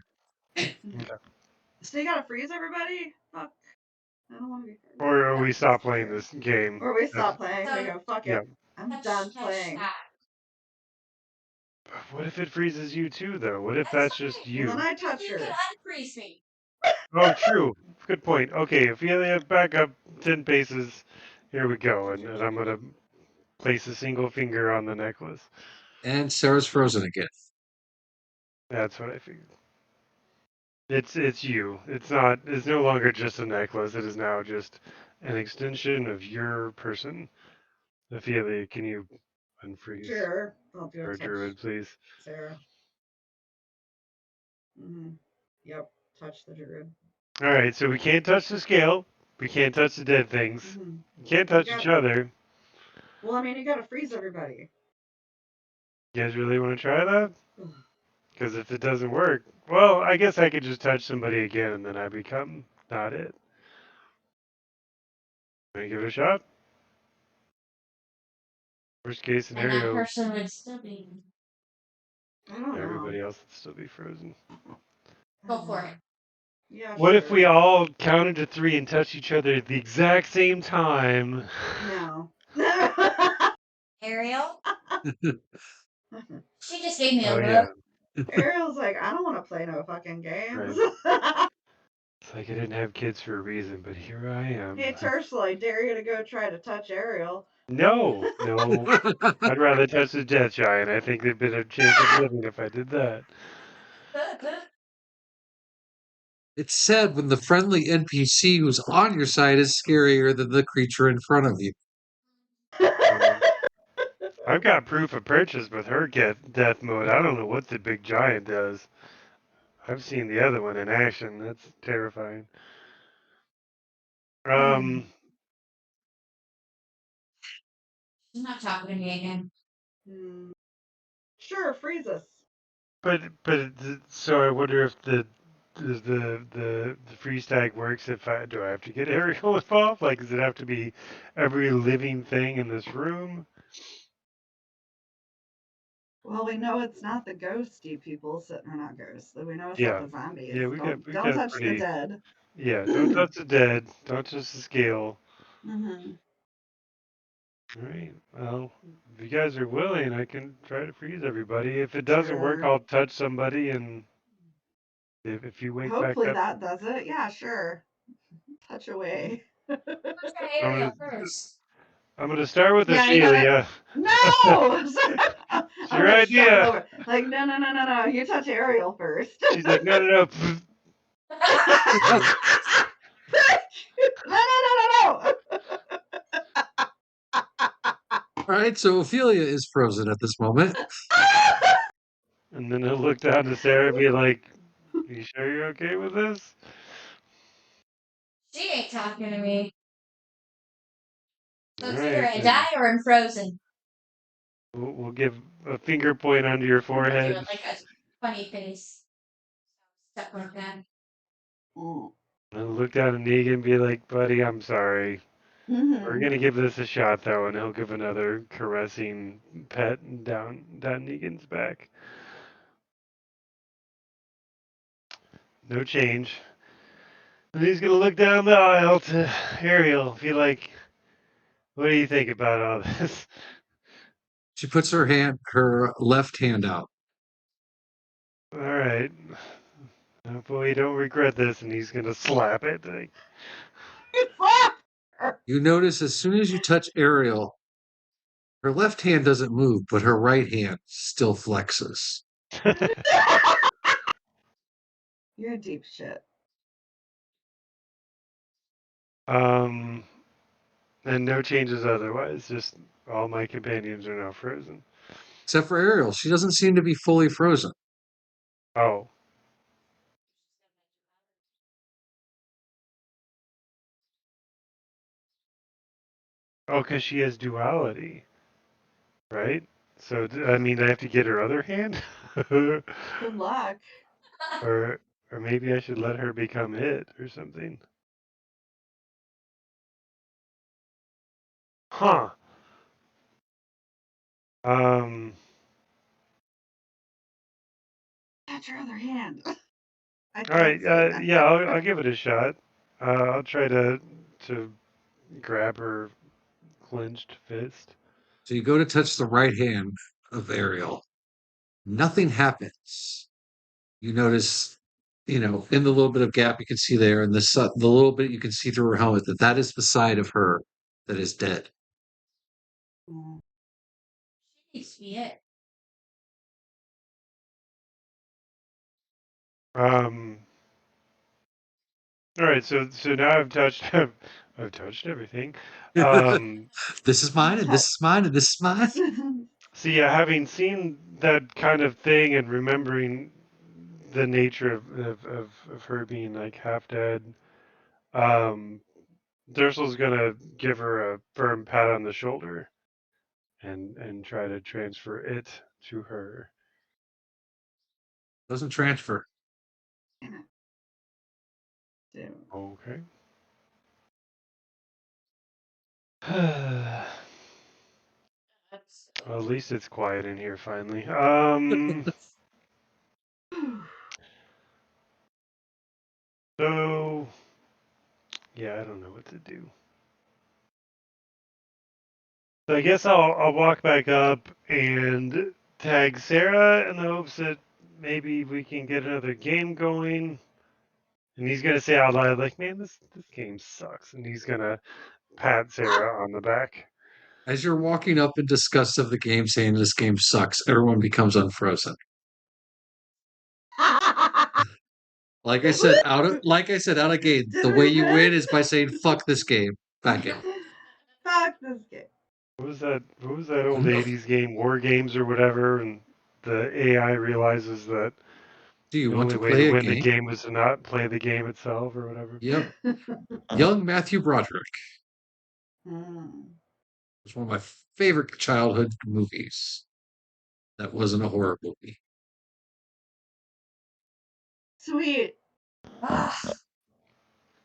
Okay. So you gotta freeze everybody? Fuck. I don't want to be frozen. Or we That's stop playing scary. this game. Or we That's stop playing. We So go, fuck yeah. it. I'm done touch playing. that. What if it freezes you too, though? What if That's that's just fine. Well, then you? I touch You can her. unfreeze me. Oh, true. Good point. Okay, Ophelia, back up 10 paces. Here we go. And I'm going to place a single finger on the necklace. And Sarah's frozen again. That's what I figured. It's you. It's no longer just a necklace. It is now just an extension of your person. Ophelia, can you unfreeze Sure. I'll go our touch druid, please? Sarah. Yep. Touch the druid. All right, so we can't touch the scale. We can't touch the dead things. We can't touch each other. Well, I mean, you gotta freeze everybody. You guys really want to try that? Because if it doesn't work, well, I guess I could just touch somebody again and then I become not it. Wanna give it a shot? Worst case And that scenario, person would still be. I don't know. everybody else would still be frozen. Go for it. Yeah, What if sure. we all counted to 3 and touched each other at the exact same time? No. Ariel? She just gave me a Oh look. yeah, Ariel's like, I don't want to play no fucking games. it's like I didn't have kids for a reason, but here I am. Hey, Ursula, I dare you to go try to touch Ariel. No, I'd rather touch the death giant. I think there'd been a chance of living if I did that. It's sad when the friendly NPC who's on your side is scarier than the creature in front of you. I've got proof of purchase with her get death mode. I don't know what the big giant does. I've seen the other one in action. That's terrifying. She's not talking to me again. Sure, freeze us. But so I wonder if the freeze tag works if do I have to get Ariel involved? Like, does it have to be every living thing in this room? Well, we know it's not the ghosty people sitting, or not ghosts. We know it's Yeah, not the zombies. yeah, Don't we don't got touch the pretty. dead. Yeah, don't touch the dead. Don't touch the scale. Mm-hmm. All right. Well, if you guys are willing, I can try to freeze everybody. If it doesn't work, Sure. I'll touch somebody, and if you wake back Hopefully up, that does it. Yeah, sure. Touch away. Let's try I'm Ariel gonna first. I'm gonna start with Yeah, you gotta. Ophelia. No! I'm It's your gonna shove it idea. over. Like, no. You touch Ariel first. She's like, no. No. No. All right, so Ophelia is frozen at this moment. And then he'll look down to Sarah and be like, you sure you're okay with this? She ain't talking to me. So All it's either right, I then die or I'm frozen. we'll give a finger point under your I'm gonna do forehead. it like a funny face. Stuff like that. And look down at Negan and be like, buddy, I'm sorry. We're Mm-hmm. gonna give this a shot though, and he'll give another caressing pet down Negan's back. No change. And he's gonna look down the aisle to Ariel, be like, what do you think about all this? She puts her left hand out. All right. Hopefully you don't regret this, and he's gonna slap it. Like, You notice as soon as you touch Ariel, her left hand doesn't move, but her right hand still flexes. You're deep shit. um, and no changes otherwise. Just all my companions are now frozen. Except for Ariel. She doesn't seem to be fully frozen. Oh, because she has duality, right? So I mean, I have to get her other hand, Good luck. or or maybe I should let her become it or something. Huh. Um. Touch your other hand. I All right. can't say that. Yeah, I'll give it a shot. I'll try to grab her clenched fist. So you go to touch the right hand of Ariel. Nothing happens. You notice, in the little bit of gap you can see there, and the little bit you can see through her helmet, that is the side of her that is dead. She needs to be it. Um. All right. So now I've touched I've touched everything. Um. This is mine, and this is mine, and this is mine. So yeah, having seen that kind of thing and remembering the nature of her being like half dead, um, Dursel's gonna give her a firm pat on the shoulder and try to transfer it to her. Doesn't transfer. Dude. Okay. Well, That's at least it's quiet in here finally. So yeah, I don't know what to do. So I guess I'll walk back up and tag Sarah in the hopes that maybe we can get another game going. And he's gonna say out loud, like, "Man, this game sucks," and he's gonna pat Sarah on the back. As you're walking up in disgust of the game, saying this game sucks, everyone becomes unfrozen. Like I said, out of game, the way you win is by saying "fuck this game." Back in. Fuck this game. What was that? What was that old '80s game, War Games or whatever? And the AI realizes that Do you the want only to way to play a win the game? game was to not play the game itself or whatever. Yep. Young Matthew Broderick Mm. was one of my favorite childhood movies. That wasn't a horror movie. Sweet. ugh,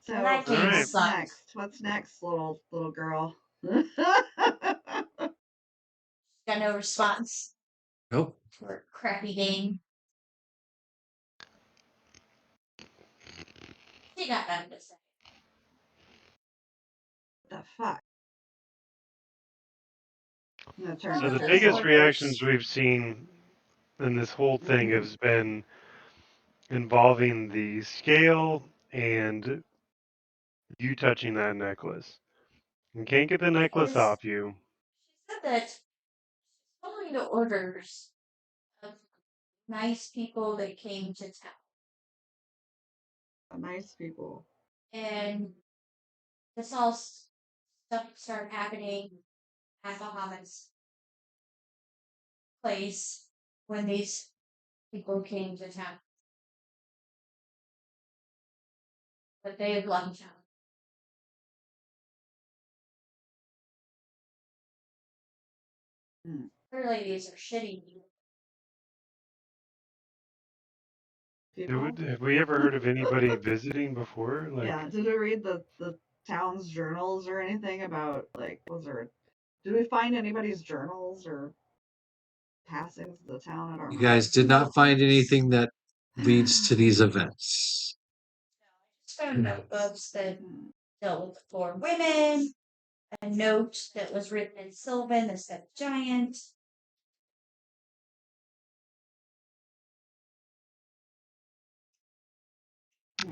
So that game Alright. what's sucked. next? What's next, little girl? Got no response Nope. for a crappy game. She got nothing to say. The fuck? I'm gonna turn So the this biggest off. reactions we've seen in this whole thing has been involving the scale and you touching that necklace. You can't get the necklace Because off you. she said that she's following the orders of nice people that came to town. Nice people. And this all stuff started happening at Muhammad's place when these people came to town. But they had left town. Clearly, these are shitty People. Have we ever heard of anybody visiting before? Like, Yeah. Did we read the town's journals or anything about like was there? Did we find anybody's journals or passings of the town? I don't You remember. guys did not find anything that leads to these events. just found notebooks that Hmm. dealt with the four women, a note that was written in Sylvan that said giant.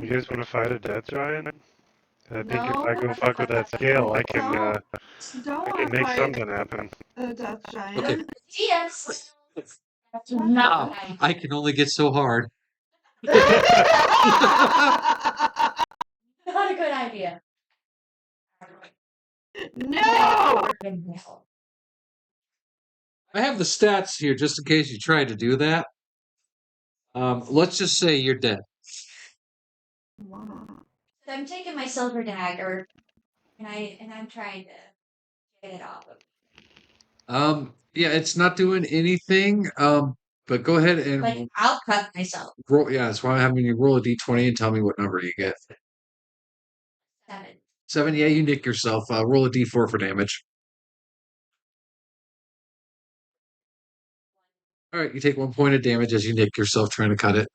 you guys want to fight a death giant? I think if No, I go fuck with that scale, I can Don't I want can to make fight something happen. a death giant. Okay. Yes. That's Wow. not I can only get so hard. not a good idea. No. I have the stats here just in case you try to do that. Let's just say you're dead. Wow. So I'm taking my silver dagger and I'm trying to get it off of me. Yeah, it's not doing anything. But go ahead and Like I'll cut myself. roll. Yeah, that's why I'm having you roll a d20 and tell me what number you get. 7. 7. Yeah, you nick yourself. Roll a d4 for damage. All right, you take 1 point of damage as you nick yourself trying to cut it.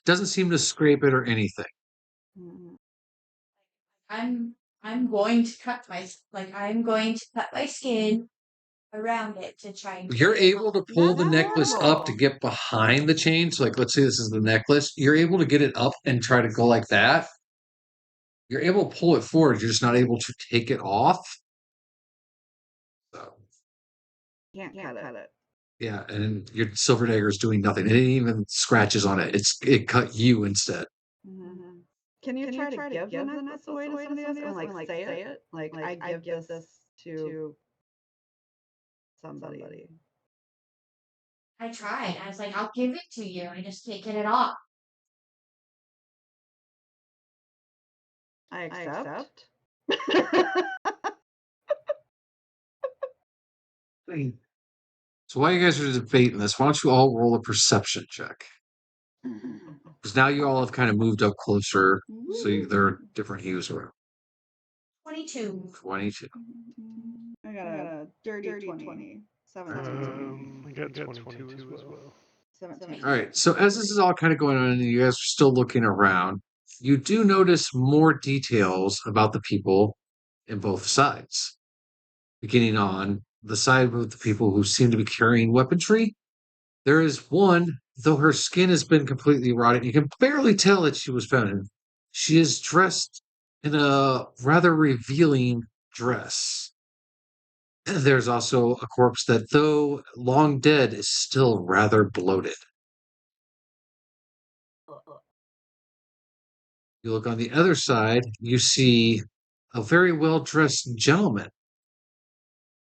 Doesn't seem to scrape it or anything. Mhm. I'm going to cut I'm going to cut my skin around it to try and You're get it able to off. pull That's the necklace up to horrible. get behind the chain. So, like, let's say this is the necklace. You're able to get it up and try to go like that. You're able to pull it forward. You're just not able to take it off. So, Can't cut it. yeah, and your silver dagger is doing nothing. It ain't even scratches on it. It cut you instead. Mhm. Can you try to give the necklace away to somebody else? I mean, like say it. Like I give this to somebody. I tried. I was like, I'll give it to you. I just can't get it off. I accept. So while you guys are debating this, why don't you all roll a perception check? Because now you all have kind of moved up closer, so there are different hues around. 22. 22. I got a dirty 20. 17. I got 22 as well. 17. All right. So as this is all kind of going on and you guys are still looking around, you do notice more details about the people in both sides. Beginning on the side with the people who seem to be carrying weaponry, there is one, though her skin has been completely rotted, you can barely tell that she was feminine. She is dressed in a rather revealing dress. There's also a corpse that, though long dead, is still rather bloated. You look on the other side, you see a very well dressed gentleman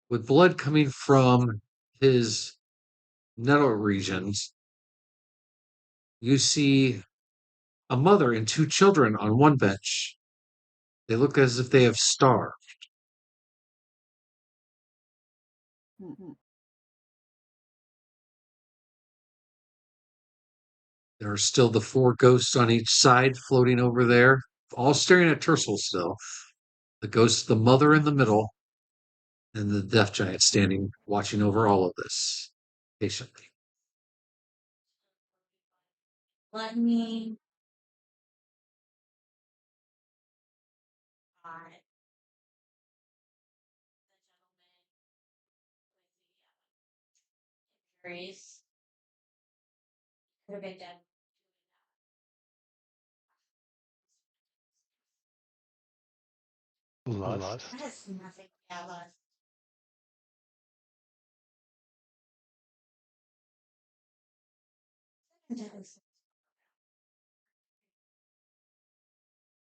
with blood coming from his nether regions. You see a mother and two children on one bench. They look as if they have starved. There are still the four ghosts on each side floating over there, all staring at Tercel still. The ghost of the mother in the middle, and the death giant standing watching over all of this patiently. Let me. God. The gentleman with the injuries could have been dead. Lust. That is nothing. Yeah, lust.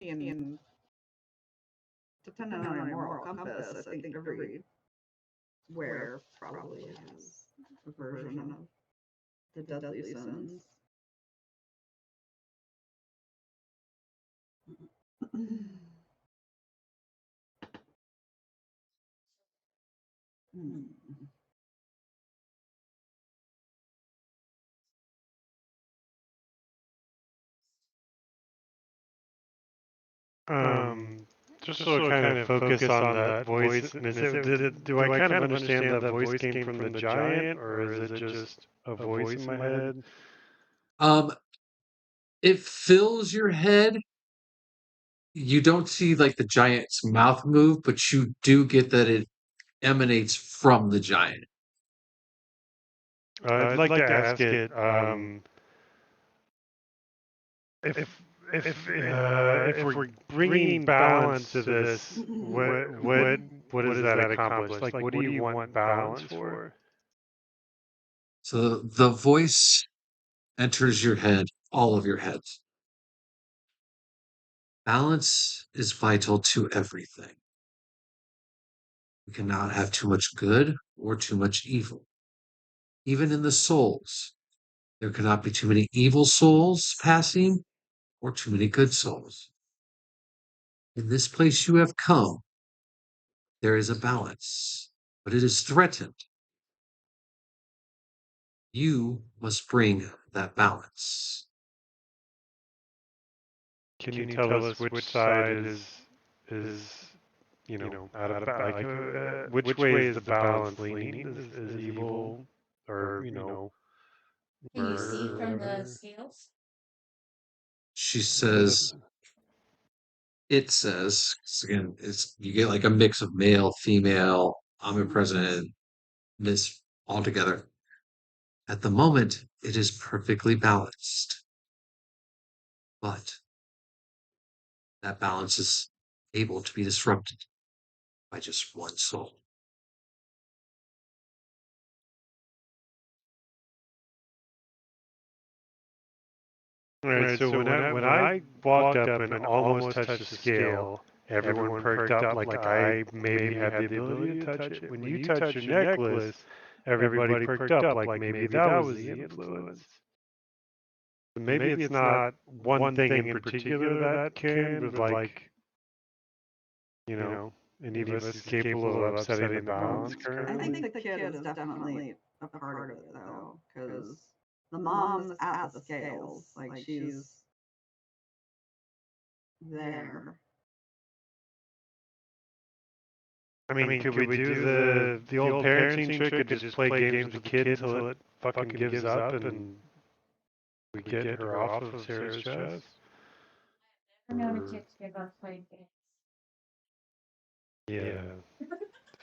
And depending on your moral compass, I think everywhere probably has a version of the deadly sins. Just to kind of focus on that voice, and do I kind of understand that voice came from the giant, or is it just a voice in my head? Um, it fills your head. You don't see like the giant's mouth move, but you do get that it emanates from the giant. I'd like to ask it if we're bringing balance to this, what does that accomplish? Like, what do you want balance for? So the voice enters your head, all of your heads. Balance is vital to everything. We cannot have too much good or too much evil. Even in the souls, there cannot be too many evil souls passing or too many good souls. In this place you have come, there is a balance, but it is threatened. You must bring that balance. Can you tell us which side is out of like which way is the balance leaning? Is evil or Can you see murder or from the whatever? scales? She says, it says, 'cause again, it's you get like a mix of male, female, omnipresent, this all together. At the moment, it is perfectly balanced, but that balance is able to be disrupted by just one soul. All right, so when I walked up and almost touched the scale, everyone perked up like I maybe had the ability to touch it. When you touch your necklace, everybody perked up like maybe that was the influence. So maybe it's not one thing in particular that can, but like, any of us is capable of upsetting the balance I currently. think the kid is definitely a part of it though, because the mom's at the scales, like she's there. I mean, could we do the old parenting trick and just play games with the kid until it fucking gives up and we get her off of Sarah's chest? I know the kids give up playing games. Yeah.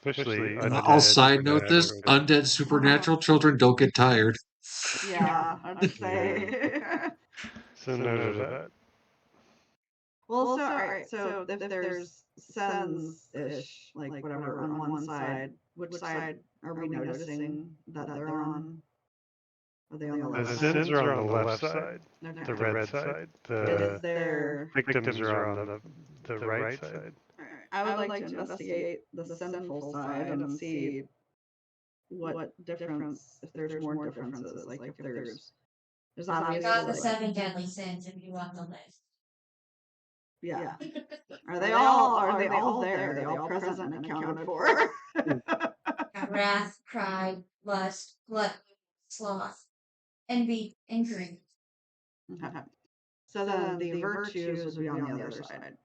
Especially I'll undead side note this: supernatural. undead supernatural children don't get tired. Yeah, I'd say. So note of that. Well, so, all right, so if there's sons-ish, like whatever, on one side, which side are we noticing that they're on? Are they on the The left sins side? are on the left side, Okay. the red side. And The they're... victims are on the right side. I would like to investigate the sinful side and see what difference, if there's more differences, like if there's obviously Got the like, 7 deadly sins if you want the list. yeah. Are they all there? Are they all present and accounted for? Got wrath, pride, lust, gluttony, sloth, envy, and greed. Okay. So then the virtues would be on the other side.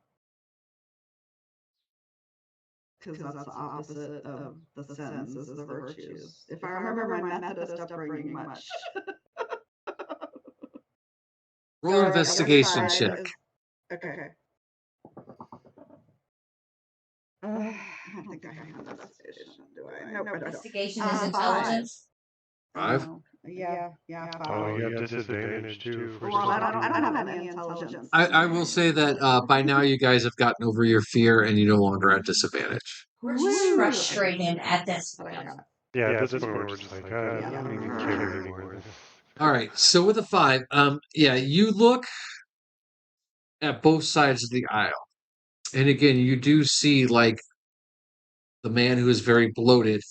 Because that's the opposite of the sins, is the virtues. If I remember my Methodist upbringing much. Roll an investigation check. Okay. I don't think I have investigation, do I? Nope, I don't. Investigation is intelligence. 5. Yeah, 5. Oh, you have disadvantage too. Well, I don't have any intelligence. I will say that by now you guys have gotten over your fear and you no longer at disadvantage. We're just frustrated at this point. Yeah, at this point we're just like, I don't even care anymore. All right, so with a 5, yeah, you look at both sides of the aisle, and again, you do see like the man who is very bloated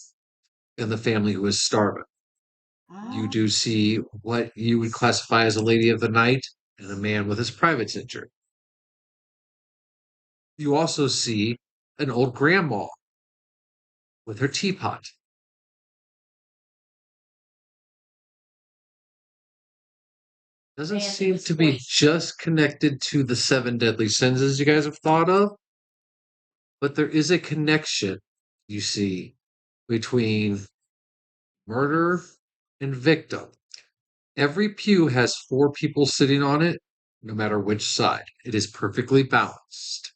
and the family who is starving. You do see what you would classify as a lady of the night and a man with his privates injured. You also see an old grandma with her teapot. Doesn't seem to be just connected to the 7 deadly sins as you guys have thought of, but there is a connection, you see, between murder and victim. Every pew has 4 people sitting on it, no matter which side. It is perfectly balanced.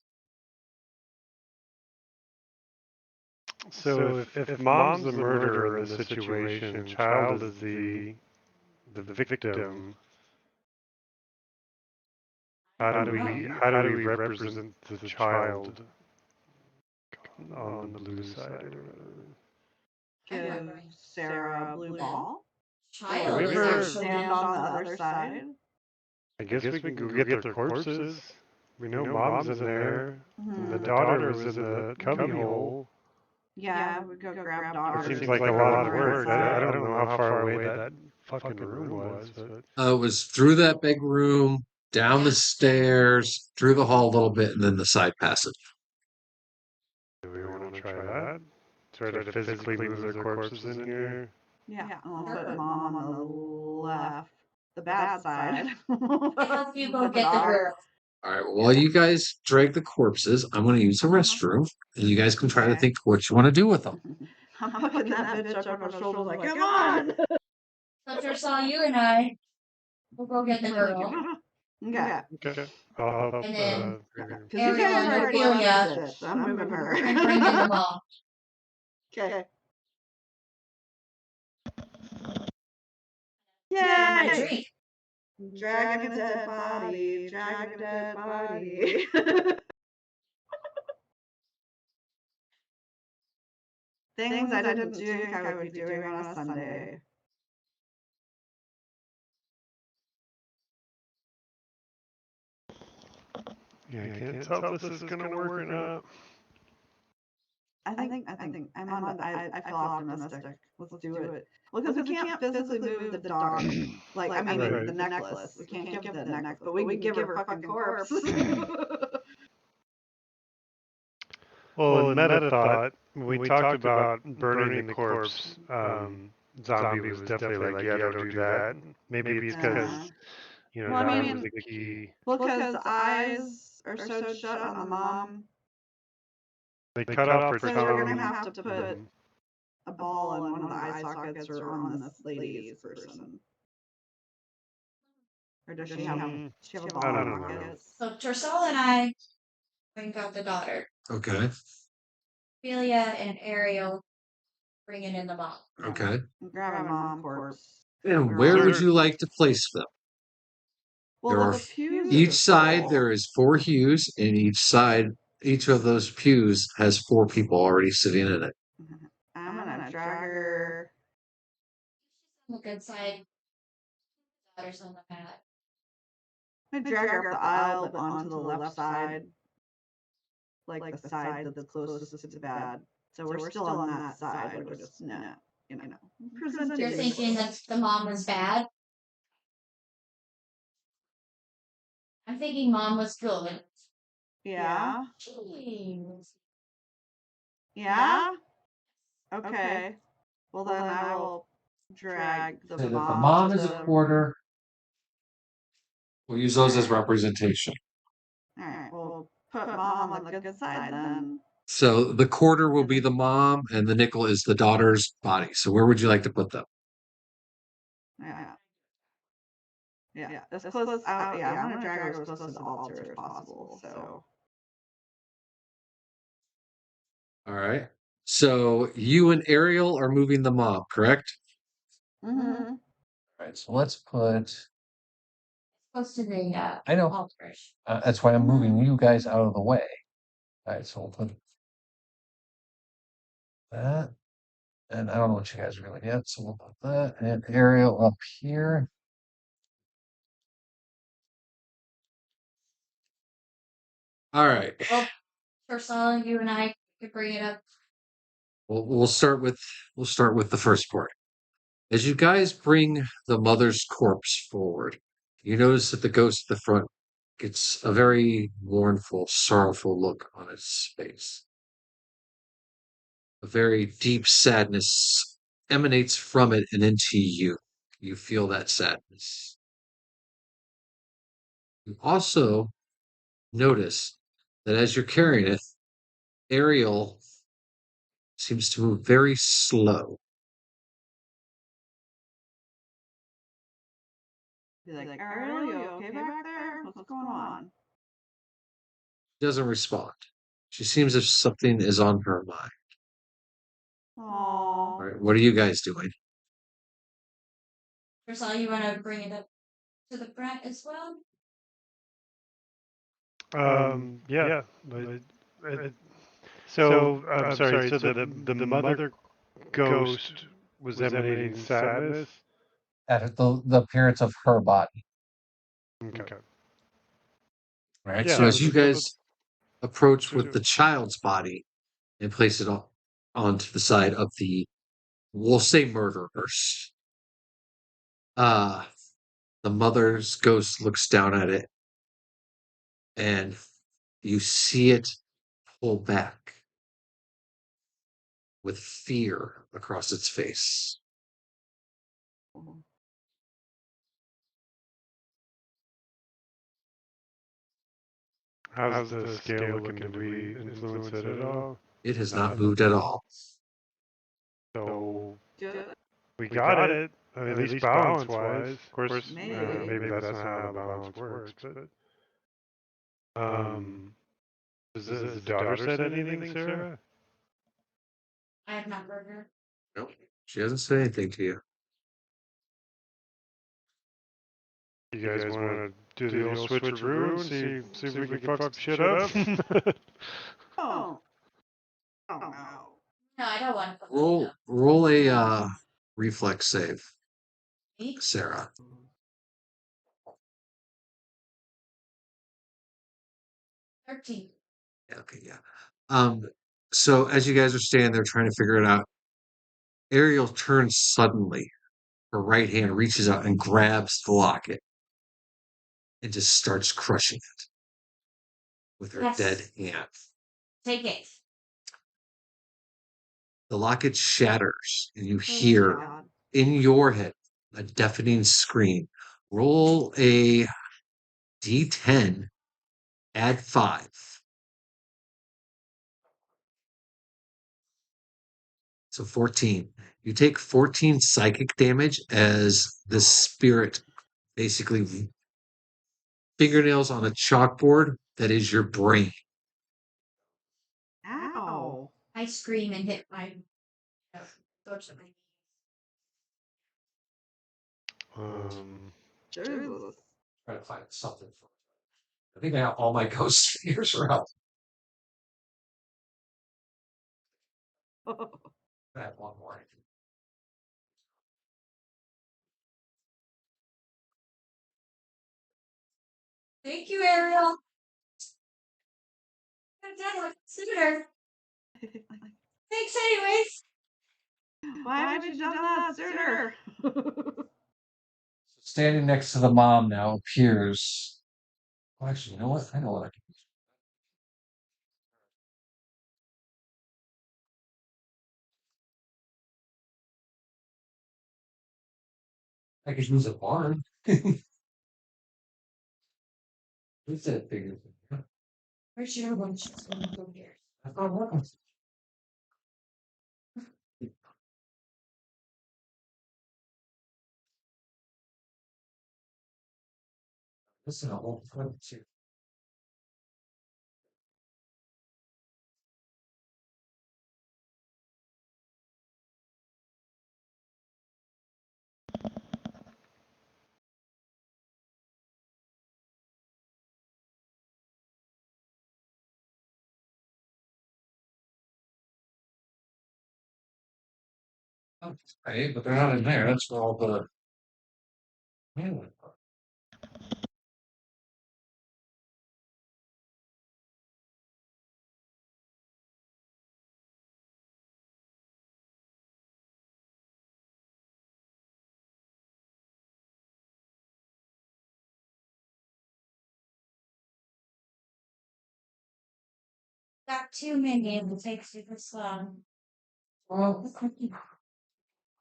So if mom's the murderer in the situation, child is the victim, how do we represent the child on the blue side or whatever? Give Sarah a blue ball. Child is Or actually stand on the other side. I guess we can go get their corpses. We know mom's in there. And the daughter was in the cubby hole. Yeah, we go grab daughter. It seems like a lot of work. I don't know how far away that fucking room was, but It was through that big room, down the stairs, through the hall a little bit, and then the side passage. do we want to try that? Try to physically move their corpses in here? Yeah, I'll put mom on the left, the bad side. Help you go get the girl. All right, well, while you guys drag the corpses, I'm going to use the restroom, and you guys can try to think what you want to do with them. I'm hooking that bitch up on her shoulder like, come on! After saw you and I, we'll go get the girl. Okay. Okay. I'll help. And then Because you guys already left the bitch, so I'm moving her. and bring in the ball. Okay. My Yay! drink. Dragging a dead body, dragging a dead body. Things I didn't think I would be doing on a Sunday. Yeah, I can't tell if this is gonna work or not. I think I'm on the, I feel optimistic. Let's do it. Well, because we can't physically move the dog. Like, I mean, Right. the necklace. We can't give the necklace, but we can give her fucking corpse. Well, in meta thought, when we talked about burning the corpse, zombie was definitely like, yeah, don't do that. Maybe it's because, Well, I that mean- was the key. Well, because the eyes are so shut on the mom. They cut off her So tongue. we're gonna have to put a ball in one of the eye sockets or on this lady's person. Or does she have a ball I in don't know. pockets? So Tercel and I bring out the daughter. Okay. Ophelia and Ariel bringing in the mom. Okay. I'm grabbing mom corpse. And where Sure. would you like to place them? Well, There are the pews each are side full. there is 4 pews, and each of those pews has 4 people already sitting in it. I'm gonna drag her. On the good side, daughter's on the bad. I'm gonna drag her up the aisle, but onto the left side. Like the side that's closest to the bad. So we're still on that side. We're just presenting. You're thinking that the mom was bad? I'm thinking mom was good. Yeah. Jeez. Yeah? Okay. Well, then I will drag the Say that the mom mom to is a the... quarter. We'll use those as representation. Alright, we'll put mom on the good side then. So the quarter will be the mom, and the nickel is the daughter's body. So where would you like to put them? Yeah. Yeah, as close out. Yeah, I'm gonna drag her as close to the altar as possible. So. All right. So you and Ariel are moving the mom, correct? Mm-hmm. All right. So let's put. Close to the I know. altar. That's why I'm moving you guys out of the way. All right. So we'll put that. And I don't know what you guys are doing yet. So we'll put that and Ariel up here. All right. Well, Tercel, you and I could bring it up. We'll start with the first part. As you guys bring the mother's corpse forward, you notice that the ghost at the front gets a very mournful, sorrowful look on its face. A very deep sadness emanates from it and into you. You feel that sadness. You also notice that as you're carrying it, Ariel seems to move very slow. Be like, Ariel, you okay back there? What's going on? She doesn't respond. She seems as if something is on her mind. Aww. All right, what are you guys doing? Tercel, you want to bring it up to the front as well? Yeah. So I'm sorry. So the mother ghost was emanating sadness. At the appearance of her body. Okay. Right. Yeah, So as you let's guys approach with the child's body and place it onto the side of the, we'll say murderers. The mother's ghost looks down at it, and you see it pull back with fear across its face. How's the scale looking? Did we influence it at all? It has not moved at all. So we got it. I mean, at least balance-wise. Of course, Maybe. maybe that's not how the balance works. But has the daughter said anything, Sarah? I have not heard her. Nope. She hasn't said anything to you. You guys want to do the old switcheroo and see if we can fuck shit up? Oh. Oh no. No, I don't want to. Roll a reflex save, Me? Sarah. 13. Okay, yeah. So as you guys are standing there trying to figure it out, Ariel turns suddenly. Her right hand reaches out and grabs the locket and just starts crushing it with her Yes. dead hand. Take it. The locket shatters, and you Oh, hear God. in your head a deafening scream. Roll a d10, add 5. So 14. You take 14 psychic damage as the spirit basically fingernails on a chalkboard that is your brain. Ow. I scream and hit my unfortunately. Jesus. Try to find something for it. I think I have all my ghost fears are out. I have one more. Thank you, Ariel. I'm done with sooner. Thanks, anyways. Why haven't you done that sooner? Standing next to the mom now appears. Well, actually, you know what? I know what I can use. I could use a barn. Who said figure? Where's your lunch? It's going to go here. I've got one. Listen, I won't flip it too. Hey, but they're not in there. That's where all the. Man, Got too many and it takes super slow. well,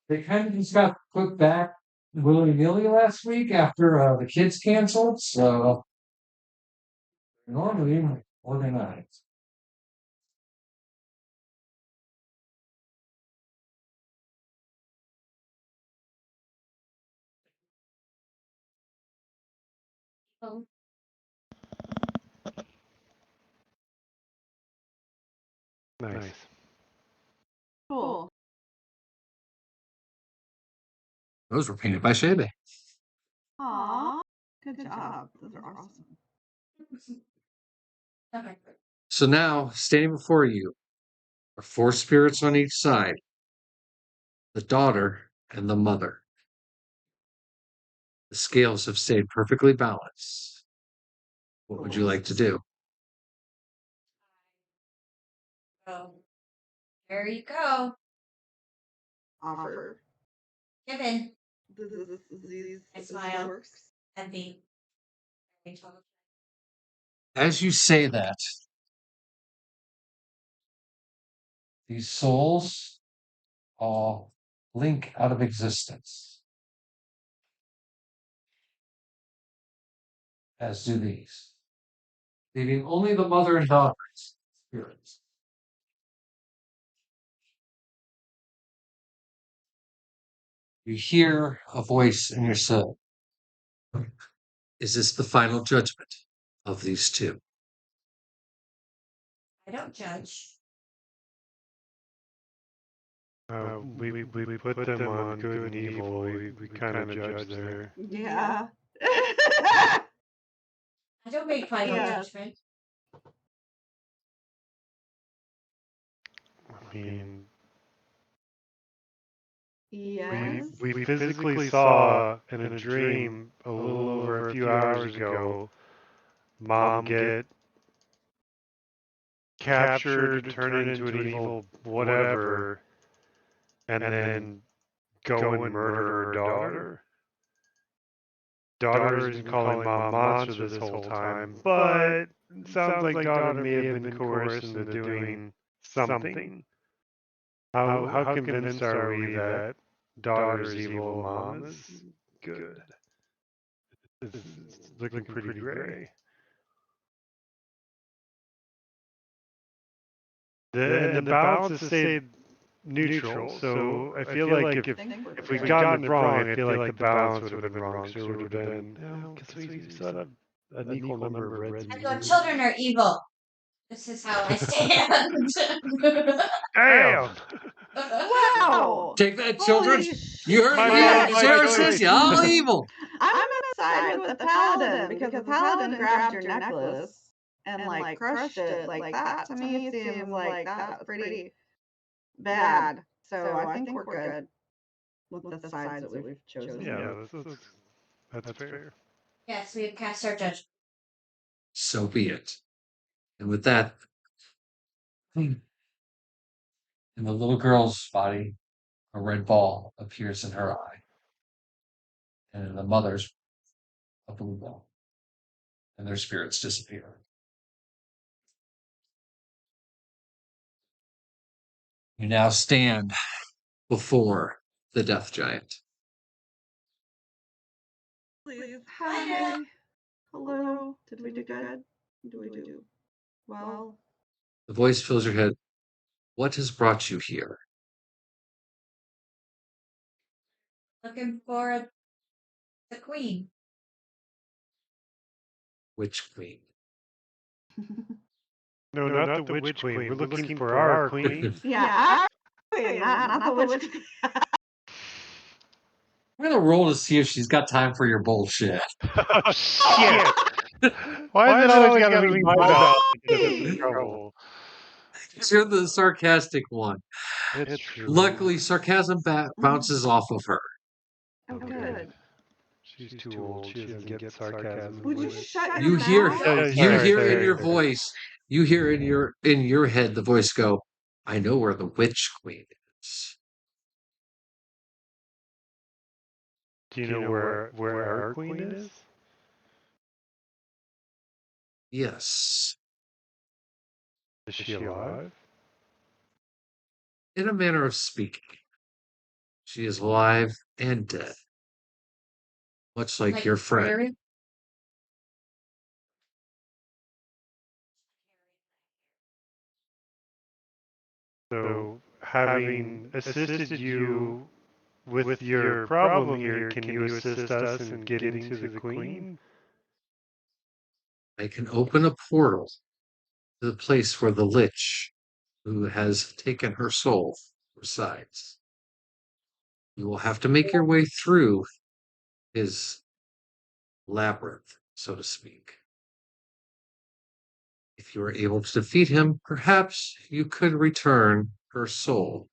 they kind of just got put back willy nilly last week after the kids canceled. So normally organized. Oh, Nice. Cool. Those were painted by Shebe. Aw. Good job. Those are awesome. okay. So now, standing before you are 4 spirits on each side, the daughter and the mother. The scales have stayed perfectly balanced. What would you like to do? So there you go. Offer. Given. I This smile works. at the. As you say that, these souls all blink out of existence, as do these, leaving only the mother and daughter spirits. You hear a voice in your soul. Is this the final judgment of these two? I don't judge. We put them on good and evil. We kind of judge there. Yeah. I don't make final Yes. judgment. I mean, Yes. we physically saw in a dream a little over a few hours ago, Mom get captured, turned into an evil whatever, and then go and murder her daughter. Daughter has been calling Mom monster this whole time, but it sounds like daughter may have been coerced into doing something. How convinced are we that daughter is evil, Mom is good? It's looking pretty gray. The balance has stayed neutral. So I feel like I think we're if we'd good. gotten it wrong, I feel like the balance would have been wrong. So it would have been, because we still have an equal number of reds I and thought blues. children are evil. This is how I stand. Damn! Wow! Take that, children. Holy You heard My it bad, here. my Sarah choice. says you all evil. I'm gonna side with the paladin because the paladin grabbed your necklace and like crushed it. Like that to me seems like that's pretty bad. So I think we're good with the sides that we've chosen. Yeah, that's fair. Yes, we have cast our judgment. So be it. And with that, in the little girl's body, a red ball appears in her eye. And in the mother's, a blue ball. And their spirits disappear. You now stand before the death giant. Please. Hi. Hello. Did we do good? Do we do well? The voice fills your head. What has brought you here? Looking for the queen. Which queen? No, not the witch queen. We're looking for our queen. Yeah, our queen, not the witch queen. I'm gonna roll to see if she's got time for your bullshit. Oh, shit! Why is it always gotta be my bad to get us in trouble? You're the sarcastic one. It's true. Luckily, sarcasm bounces off of her. Oh, good. She's too old. She doesn't get sarcasm. Would you shut You your hear, mouth? Oh, you sorry, hear in sorry. your voice, you hear in your head the voice go, "I know where the witch queen is." Do you know where our queen is? Yes, Is she alive? in a manner of speaking, she is alive and dead, much like your friend. Harry? So, having assisted you with your problem here, can you assist us in getting to the queen? I can open a portal to the place where the lich, who has taken her soul, resides. You will have to make your way through his labyrinth, so to speak. If you are able to defeat him, perhaps you could return her soul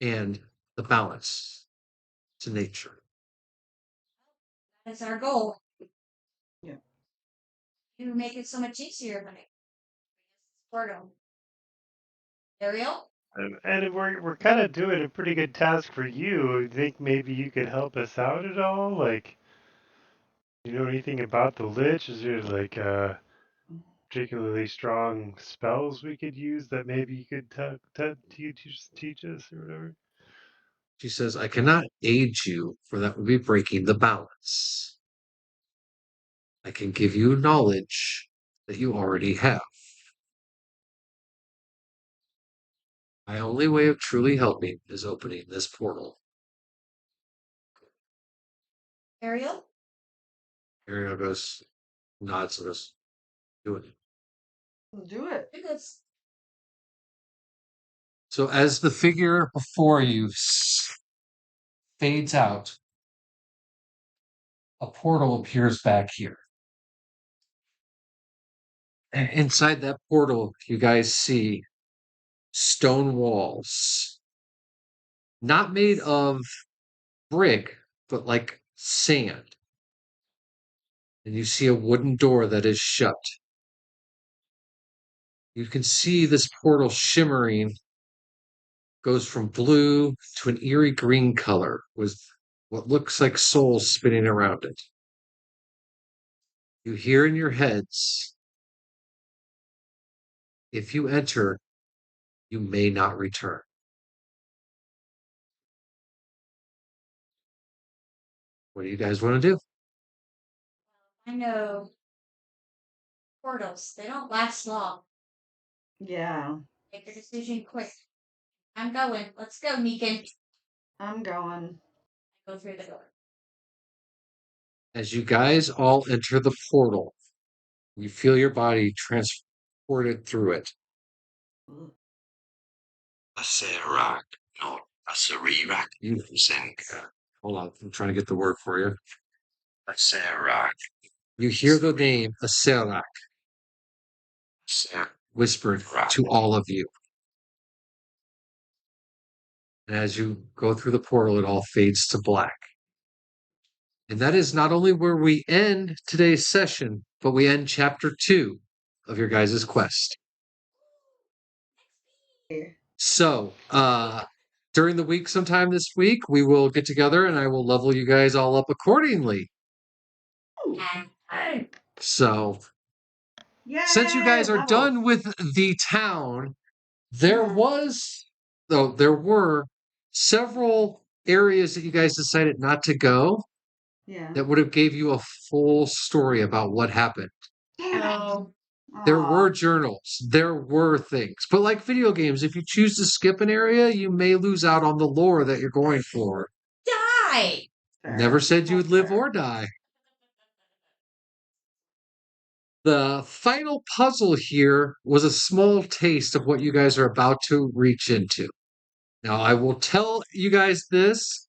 and the balance to nature. That's our goal. Yeah. You make it so much easier, but Squirtle. Ariel? And we're kind of doing a pretty good task for you. I think maybe you could help us out at all? Like, you know anything about the Lich? Is there like particularly strong spells we could use that maybe you could teach us or whatever? She says, I cannot aid you, for that would be breaking the balance. I can give you knowledge that you already have. My only way of truly helping is opening this portal. Ariel? Ariel goes, nods and goes, do it. Do it. Do this. So as the figure before you fades out, a portal appears back here. And inside that portal, you guys see stone walls, not made of brick, but like sand. And you see a wooden door that is shut. You can see this portal shimmering, goes from blue to an eerie green color with what looks like souls spinning around it. You hear in your heads, if you enter, you may not return. What do you guys want to do? I know portals. They don't last long. Yeah. Make your decision quick. I'm going. Let's go, Meekin. I'm going. Go through the door. As you guys all enter the portal, you feel your body transported through it. A Serac, not a Serac. You think. Hold on, I'm trying to get the word for you. A Serac. You hear the name Aserak whispered to all of you. And as you go through the portal, it all fades to black. And that is not only where we end today's session, but we end chapter 2 of your guys' quest. So, during the week, sometime this week, we will get together and I will level you guys all up accordingly. So, since you guys are done with the town, there were several areas that you guys decided not to go that would have gave you a full story about what happened. Oh. There were journals, there were things, but like video games, if you choose to skip an area, you may lose out on the lore that you're going for. Die! Never said you would live or die. The final puzzle here was a small taste of what you guys are about to reach into. Now, I will tell you guys this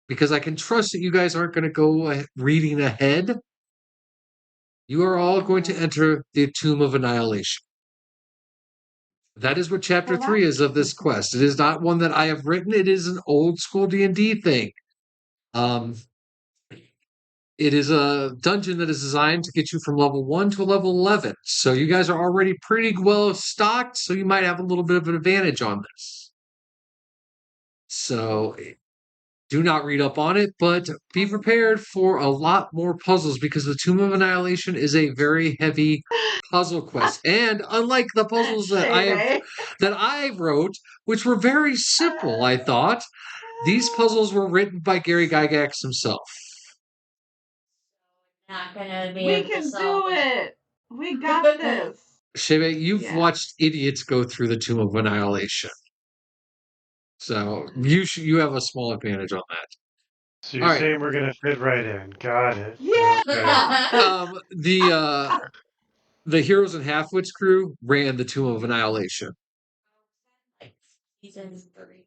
because I can trust that you guys aren't going to go reading ahead. You are all going to enter the Tomb of Annihilation. That is what chapter 3 is of this quest. It is not one that I have written. It is an old school D&D thing. It is a dungeon that is designed to get you from level 1 to level 11. So you guys are already pretty well stocked, so you might have a little bit of an advantage on this. So do not read up on it, but be prepared for a lot more puzzles because the Tomb of Annihilation is a very heavy puzzle quest. And unlike the puzzles that I wrote, which were very simple, I thought, these puzzles were written by Gary Gygax himself. Not gonna be We able can to solve do it. We got this. Shebe, you've watched idiots go through the Tomb of Annihilation. So you have a small advantage on that. So you're saying we're gonna fit right in? Got it. Yeah. The Heroes and Halfwits crew ran the Tomb of Annihilation. Season 3.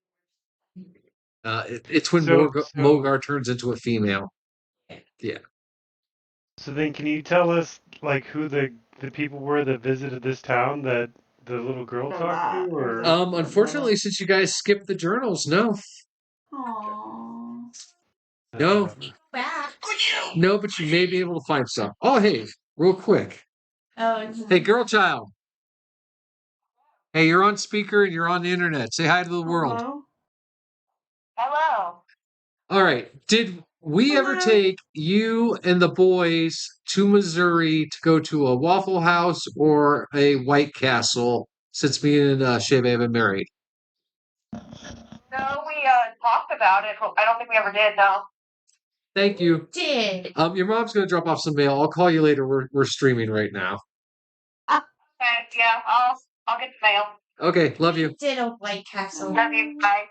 It's when Mogar turns into a female. Yeah. So then, can you tell us like who the people were that visited this town that the little girl talked to? Or unfortunately, since you guys skipped the journals, no. Aww. No. Back. No, but you may be able to find some. Oh, hey, real quick. Oh, hey, girl child. Hey, you're on speaker and you're on the internet. Say hi to the world. Hello. All right. Did we ever take you and the boys to Missouri to go to a Waffle House or a White Castle since me and Shebe have been married? No, we talked about it, but I don't think we ever did, no. Thank you. Did. Your mom's going to drop off some mail. I'll call you later. We're streaming right now. Okay, yeah, I'll get the mail. Okay, love you. Did a White Castle. Love you, bye.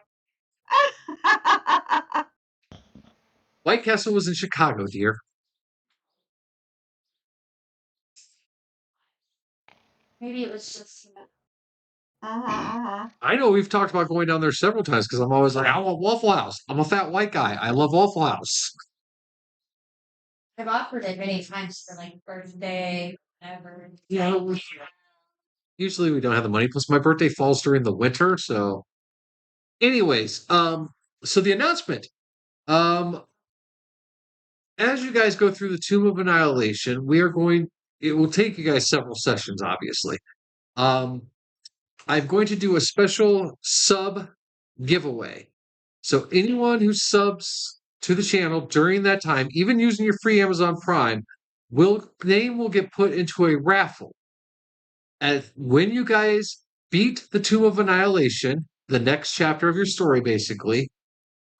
White Castle was in Chicago, dear. Maybe it was just. I know we've talked about going down there several times because I'm always like, I want Waffle House. I'm a fat white guy. I love Waffle House. I've offered it many times for like birthday, whatever. Yeah. Usually we don't have the money. Plus, my birthday falls during the winter. So, anyways, so the announcement. As you guys go through the Tomb of Annihilation, it will take you guys several sessions, obviously. I'm going to do a special sub giveaway. So anyone who subs to the channel during that time, even using your free Amazon Prime, name will get put into a raffle. And when you guys beat the Tomb of Annihilation, the next chapter of your story, basically,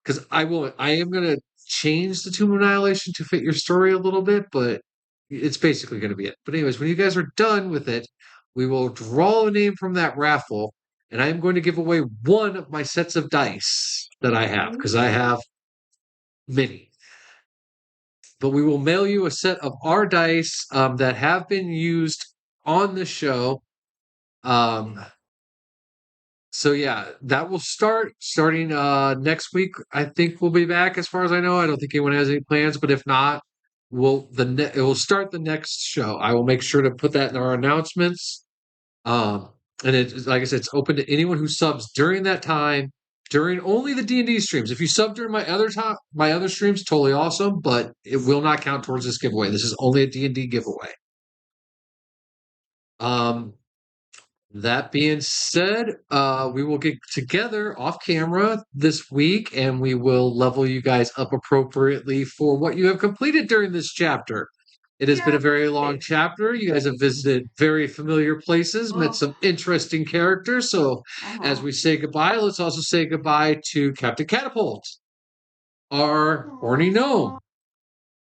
because I am going to change the Tomb of Annihilation to fit your story a little bit, but it's basically going to be it. But anyways, when you guys are done with it, we will draw a name from that raffle, and I am going to give away one of my sets of dice that I have, because I have many. But we will mail you a set of our dice that have been used on the show. So yeah, that will starting next week. I think we'll be back. As far as I know, I don't think anyone has any plans. But if not, it will start the next show. I will make sure to put that in our announcements. And it's like I said, it's open to anyone who subs during that time, during only the D&D streams. If you sub during my other streams, totally awesome, but it will not count towards this giveaway. This is only a D&D giveaway. That being said, we will get together off camera this week and we will level you guys up appropriately for what you have completed during this chapter. It has been a very long chapter. You guys have visited very familiar places, met some interesting characters. So as we say goodbye, let's also say goodbye to Captain Catapult, our horny gnome,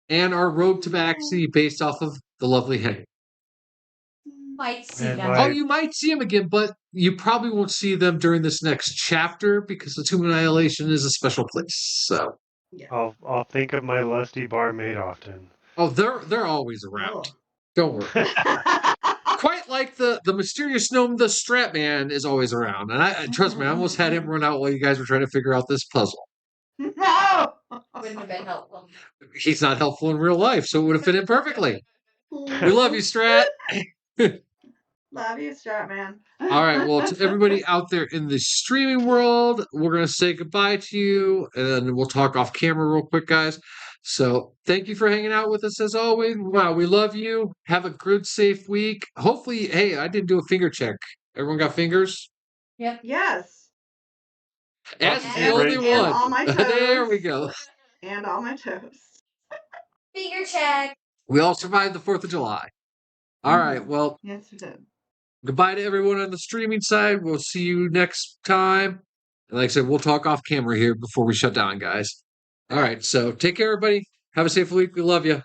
and our rogue tabaxi based off of the lovely Henry. Might see And them. my- Oh, you might see them again, but you probably won't see them during this next chapter because the Tomb Annihilation is a special place. So, I'll think of my lusty barmaid often. oh, they're always around. Don't worry. Quite like the mysterious gnome, the Strat Man, is always around, and I trust me, I almost had him run out while you guys were trying to figure out this puzzle. No! Wouldn't have been helpful. He's not helpful in real life, so it would have fit in perfectly. We love you, Strat. Love you, Stratman. All right, well, to everybody out there in the streaming world, we're going to say goodbye to you, and we'll talk off camera real quick, guys. So thank you for hanging out with us as always. Wow, we love you. Have a good, safe week. Hopefully, hey, I did do a finger check. Everyone got fingers? Yep. Yes. That's And- the only and one. all my There toes. we go. And all my toes. Finger check. We all survived the 4th of July. All right, well, Yes, we did. goodbye to everyone on the streaming side. We'll see you next time. And like I said, we'll talk off camera here before we shut down, guys. All right, so take care, everybody. Have a safe week. We love you.